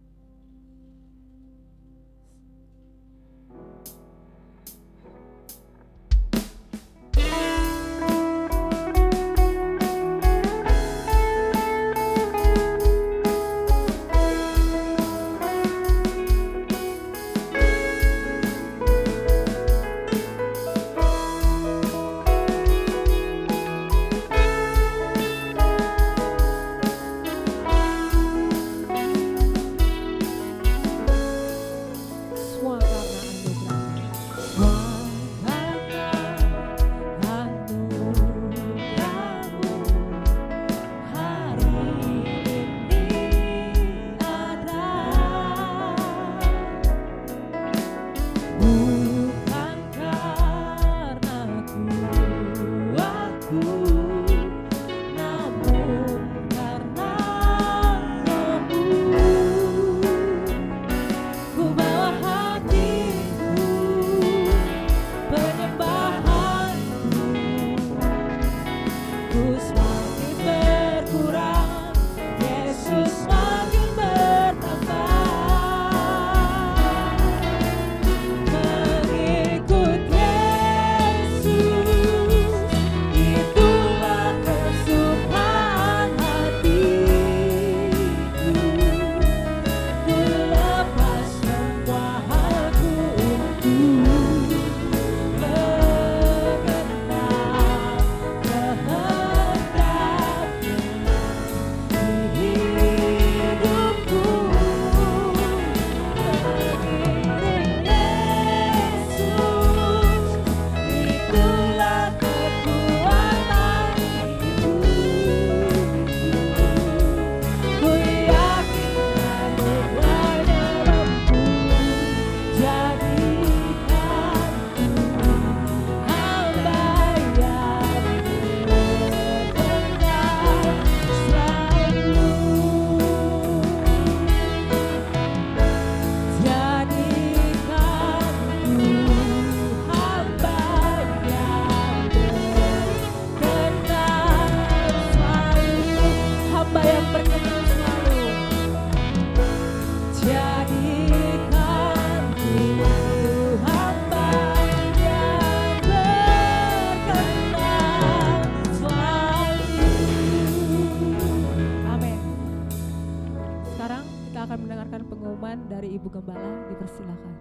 Dari Ibu Gembala, dipersilakan.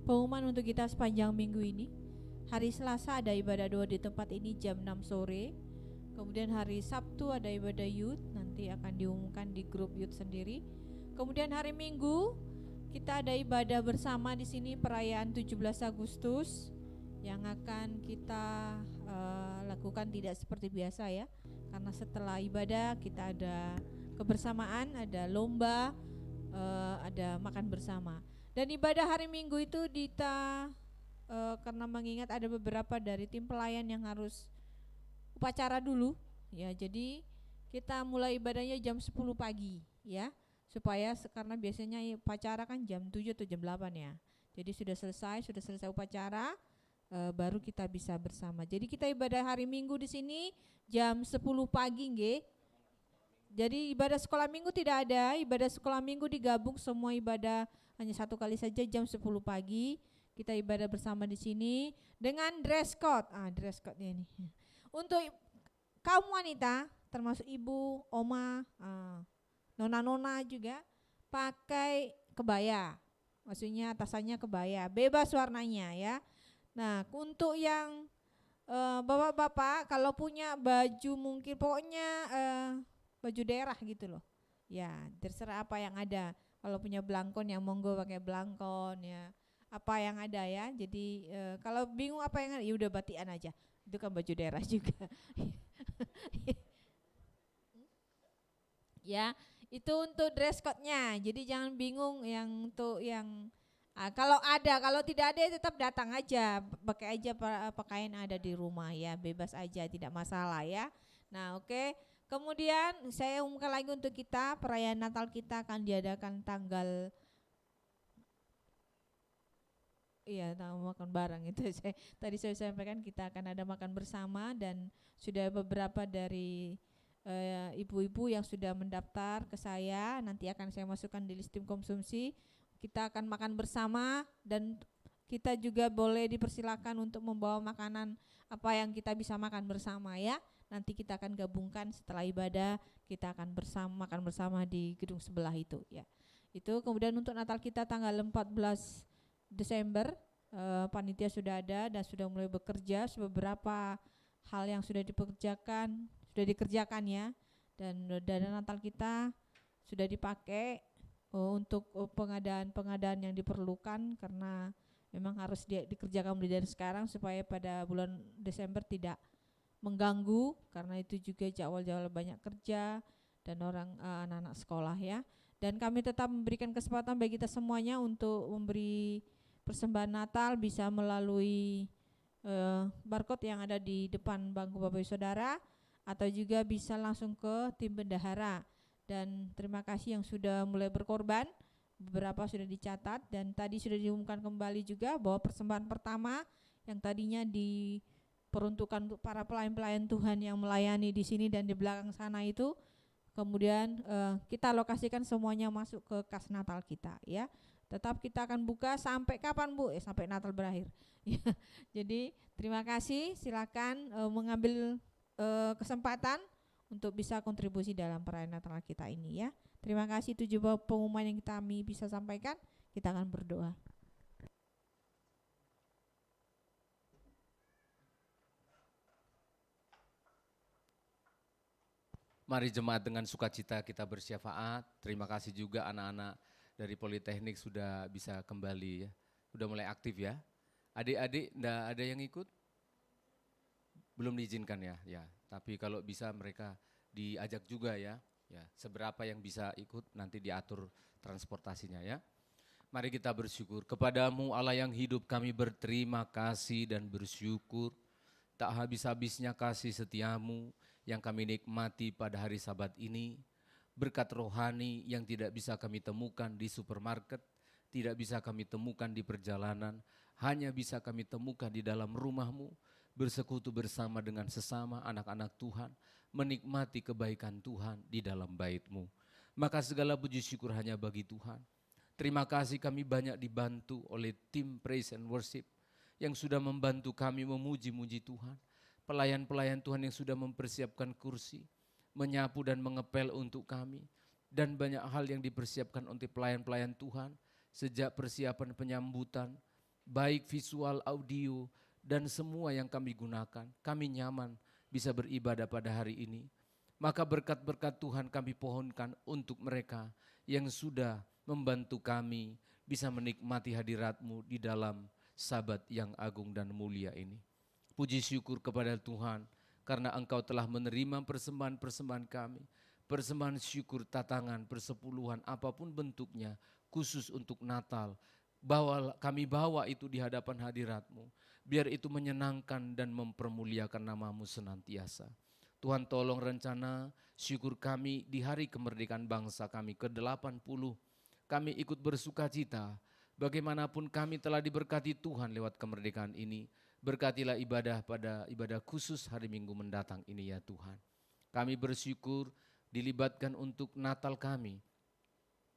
Pengumuman untuk kita sepanjang minggu ini. Hari Selasa ada ibadah doa di tempat ini jam 6 sore. Kemudian hari Sabtu ada ibadah youth, nanti akan diumumkan di grup youth sendiri. Kemudian hari Minggu kita ada ibadah bersama di sini perayaan 17 Agustus yang akan kita lakukan tidak seperti biasa ya, karena setelah ibadah kita ada kebersamaan, ada lomba, ada makan bersama. Dan ibadah hari Minggu itu karena mengingat ada beberapa dari tim pelayan yang harus upacara dulu ya, jadi kita mulai ibadahnya jam 10 pagi ya, supaya karena biasanya upacara kan jam 7 atau jam 8 ya, jadi sudah selesai upacara, baru kita bisa bersama. Jadi kita ibadah hari Minggu di sini jam 10 pagi nggih. Jadi ibadah sekolah minggu tidak ada, ibadah sekolah minggu digabung semua ibadah hanya satu kali saja jam 10 pagi. Kita ibadah bersama di sini dengan dress code. Dress code-nya ini. Untuk kaum wanita termasuk ibu, oma, nona-nona juga pakai kebaya. Maksudnya atasannya kebaya, bebas warnanya ya. Nah, untuk yang bapak-bapak kalau punya baju mungkin pokoknya baju daerah gitu loh. Ya, terserah apa yang ada. Kalau punya belangkon yang monggo pakai belangkon ya. Apa yang ada ya. Jadi kalau bingung apa yang ada, ya udah batikan aja. Itu kan baju daerah juga. Ya, Itu untuk dress code-nya. Jadi jangan bingung yang untuk yang kalau tidak ada ya tetap datang aja, pakai aja pakaian ada di rumah ya, bebas aja, tidak masalah ya. Nah, oke. Kemudian saya umumkan lagi untuk kita, perayaan Natal kita akan diadakan tanggal makan bareng itu tadi saya sampaikan kita akan ada makan bersama dan sudah beberapa dari ibu-ibu yang sudah mendaftar ke saya, nanti akan saya masukkan di listing konsumsi. Kita akan makan bersama dan kita juga boleh dipersilakan untuk membawa makanan apa yang kita bisa makan bersama ya. Nanti kita akan gabungkan setelah ibadah, kita akan makan bersama di gedung sebelah itu ya. Itu kemudian untuk Natal kita tanggal 14 Desember, panitia sudah ada dan sudah mulai bekerja, beberapa hal yang sudah dikerjakan ya, dan dana Natal kita sudah dipakai untuk pengadaan yang diperlukan karena memang harus dikerjakan mulai dari sekarang supaya pada bulan Desember tidak mengganggu karena itu juga jadwal banyak kerja dan anak-anak sekolah ya. Dan kami tetap memberikan kesempatan bagi kita semuanya untuk memberi persembahan Natal bisa melalui barcode yang ada di depan bangku Bapak Ibu Saudara atau juga bisa langsung ke tim bendahara. Dan terima kasih yang sudah mulai berkorban, beberapa sudah dicatat dan tadi sudah diumumkan kembali juga bahwa persembahan pertama yang tadinya diperuntukkan untuk para pelayan-pelayan Tuhan yang melayani di sini dan di belakang sana itu kemudian kita alokasikan semuanya masuk ke kas Natal kita ya. Tetap kita akan buka sampai kapan Bu? Sampai Natal berakhir. Jadi terima kasih, silakan mengambil kesempatan untuk bisa kontribusi dalam perayaan Natal kita ini ya. Terima kasih, itu juga pengumuman yang kami bisa sampaikan. Kita akan berdoa. Mari jemaat dengan sukacita kita bersyafaat. Terima kasih juga anak-anak dari Politeknik sudah bisa kembali ya. Sudah mulai aktif ya. Adik-adik enggak ada yang ikut? Belum diizinkan ya. Ya, tapi kalau bisa mereka diajak juga ya. Ya, seberapa yang bisa ikut nanti diatur transportasinya ya. Mari kita bersyukur kepadamu Allah yang hidup, kami berterima kasih dan bersyukur. Tak habis-habisnya kasih setiamu yang kami nikmati pada hari Sabat ini. Berkat rohani yang tidak bisa kami temukan di supermarket, tidak bisa kami temukan di perjalanan, hanya bisa kami temukan di dalam rumah-Mu, bersekutu bersama dengan sesama anak-anak Tuhan, menikmati kebaikan Tuhan di dalam bait-Mu. Maka segala puji syukur hanya bagi Tuhan. Terima kasih kami banyak dibantu oleh tim Praise and Worship yang sudah membantu kami memuji-muji Tuhan. Pelayan-pelayan Tuhan yang sudah mempersiapkan kursi, menyapu dan mengepel untuk kami. Dan banyak hal yang dipersiapkan untuk pelayan-pelayan Tuhan sejak persiapan penyambutan, baik visual, audio, dan semua yang kami gunakan. Kami nyaman bisa beribadah pada hari ini. Maka berkat-berkat Tuhan kami pohonkan untuk mereka yang sudah membantu kami bisa menikmati hadirat-Mu di dalam Sabat yang agung dan mulia ini. Puji syukur kepada Tuhan karena Engkau telah menerima persembahan-persembahan kami. Persembahan syukur, tatangan, persepuluhan, apapun bentuknya, khusus untuk Natal. Kami bawa itu di hadapan hadirat-Mu. Biar itu menyenangkan dan mempermuliakan nama-Mu senantiasa. Tuhan tolong rencana syukur kami di hari kemerdekaan bangsa kami ke-80. Kami ikut bersukacita. Bagaimanapun kami telah diberkati Tuhan lewat kemerdekaan ini. Berkatilah ibadah khusus hari Minggu mendatang ini ya Tuhan. Kami bersyukur dilibatkan untuk Natal kami.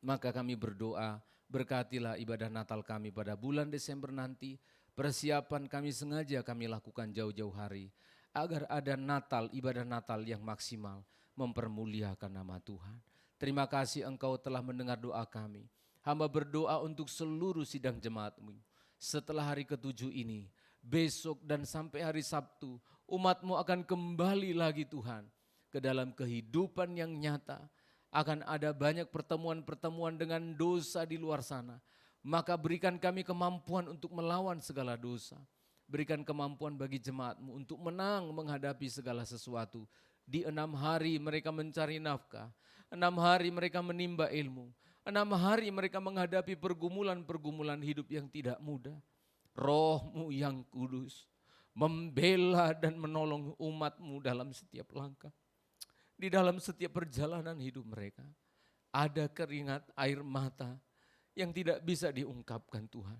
Maka kami berdoa, berkatilah ibadah Natal kami pada bulan Desember nanti. Persiapan kami sengaja kami lakukan jauh-jauh hari. Agar ada Natal, ibadah Natal yang maksimal, mempermuliakan nama Tuhan. Terima kasih Engkau telah mendengar doa kami. Hamba berdoa untuk seluruh sidang jemaat-Mu. Setelah hari ke-7 ini, besok dan sampai hari Sabtu, umat-Mu akan kembali lagi Tuhan ke dalam kehidupan yang nyata. Akan ada banyak pertemuan-pertemuan dengan dosa di luar sana. Maka berikan kami kemampuan untuk melawan segala dosa. Berikan kemampuan bagi jemaat-Mu untuk menang menghadapi segala sesuatu Di 6 hari mereka mencari nafkah, 6 hari mereka menimba ilmu, 6 hari mereka menghadapi pergumulan-pergumulan hidup yang tidak mudah. Roh-Mu yang kudus membela dan menolong umat-Mu dalam setiap langkah. Di dalam setiap perjalanan hidup mereka, ada keringat air mata yang tidak bisa diungkapkan Tuhan.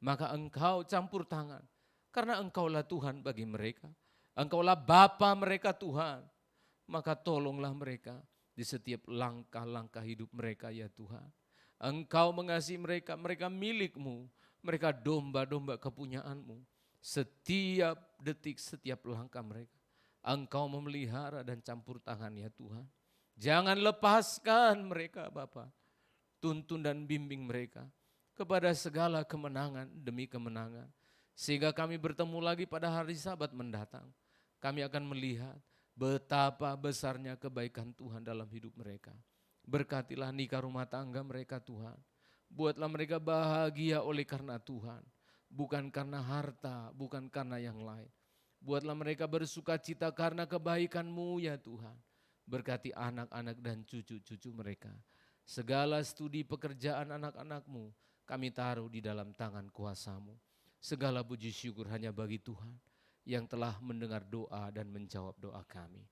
Maka Engkau campur tangan, karena Engkaulah Tuhan bagi mereka. Engkaulah Bapa mereka Tuhan. Maka tolonglah mereka di setiap langkah-langkah hidup mereka ya Tuhan. Engkau mengasihi mereka, mereka milik-Mu, mereka domba-domba kepunyaan-Mu. Setiap detik, setiap langkah mereka, Engkau memelihara dan campur tangan ya Tuhan. Jangan lepaskan mereka Bapa. Tuntun dan bimbing mereka kepada segala kemenangan demi kemenangan. Sehingga kami bertemu lagi pada hari Sabat mendatang. Kami akan melihat betapa besarnya kebaikan Tuhan dalam hidup mereka. Berkatilah nikah rumah tangga mereka Tuhan. Buatlah mereka bahagia oleh karena Tuhan. Bukan karena harta, bukan karena yang lain. Buatlah mereka bersuka cita karena kebaikan-Mu ya Tuhan. Berkati anak-anak dan cucu-cucu mereka. Segala studi pekerjaan anak-anak-Mu kami taruh di dalam tangan kuasa-Mu. Segala puji syukur hanya bagi Tuhan yang telah mendengar doa dan menjawab doa kami.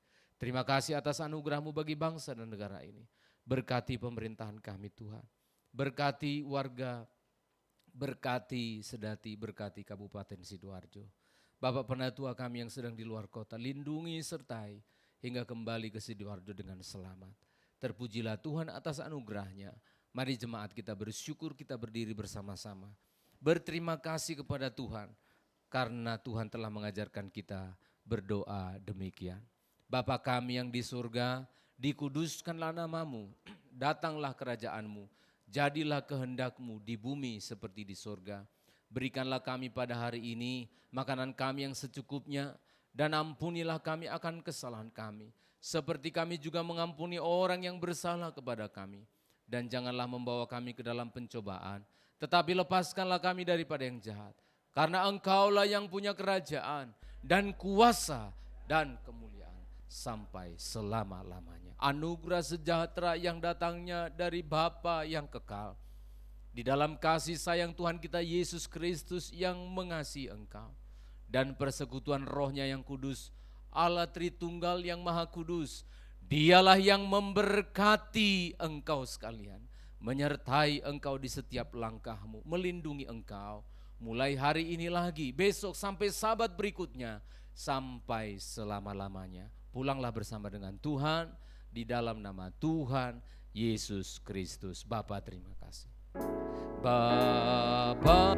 Terima kasih atas anugerah-Mu bagi bangsa dan negara ini. Berkati pemerintahan kami Tuhan. Berkati warga, berkati Sedati, berkati Kabupaten Sidoarjo. Bapak Penatua kami yang sedang di luar kota, lindungi sertai hingga kembali ke Sidoarjo dengan selamat. Terpujilah Tuhan atas anugerah-Nya. Mari jemaat kita bersyukur, kita berdiri bersama-sama. Berterima kasih kepada Tuhan karena Tuhan telah mengajarkan kita berdoa demikian. Bapa kami yang di surga, dikuduskanlah nama-Mu, datanglah kerajaan-Mu, jadilah kehendak-Mu di bumi seperti di surga. Berikanlah kami pada hari ini makanan kami yang secukupnya, dan ampunilah kami akan kesalahan kami, seperti kami juga mengampuni orang yang bersalah kepada kami. Dan janganlah membawa kami ke dalam pencobaan, tetapi lepaskanlah kami daripada yang jahat. Karena Engkaulah yang punya kerajaan dan kuasa dan kemuliaan sampai selama-lamanya. Anugerah sejahtera yang datangnya dari Bapa yang kekal, di dalam kasih sayang Tuhan kita Yesus Kristus yang mengasihi engkau, dan persekutuan Roh-Nya yang kudus, Allah Tritunggal yang Maha Kudus, Dialah yang memberkati engkau sekalian, menyertai engkau di setiap langkahmu, melindungi engkau mulai hari ini lagi, besok sampai Sabat berikutnya, sampai selama-lamanya. Pulanglah bersama dengan Tuhan di dalam nama Tuhan Yesus Kristus. Bapa, terima kasih. Bapa,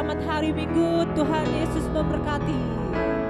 Selamat hari Minggu, Tuhan Yesus memberkati.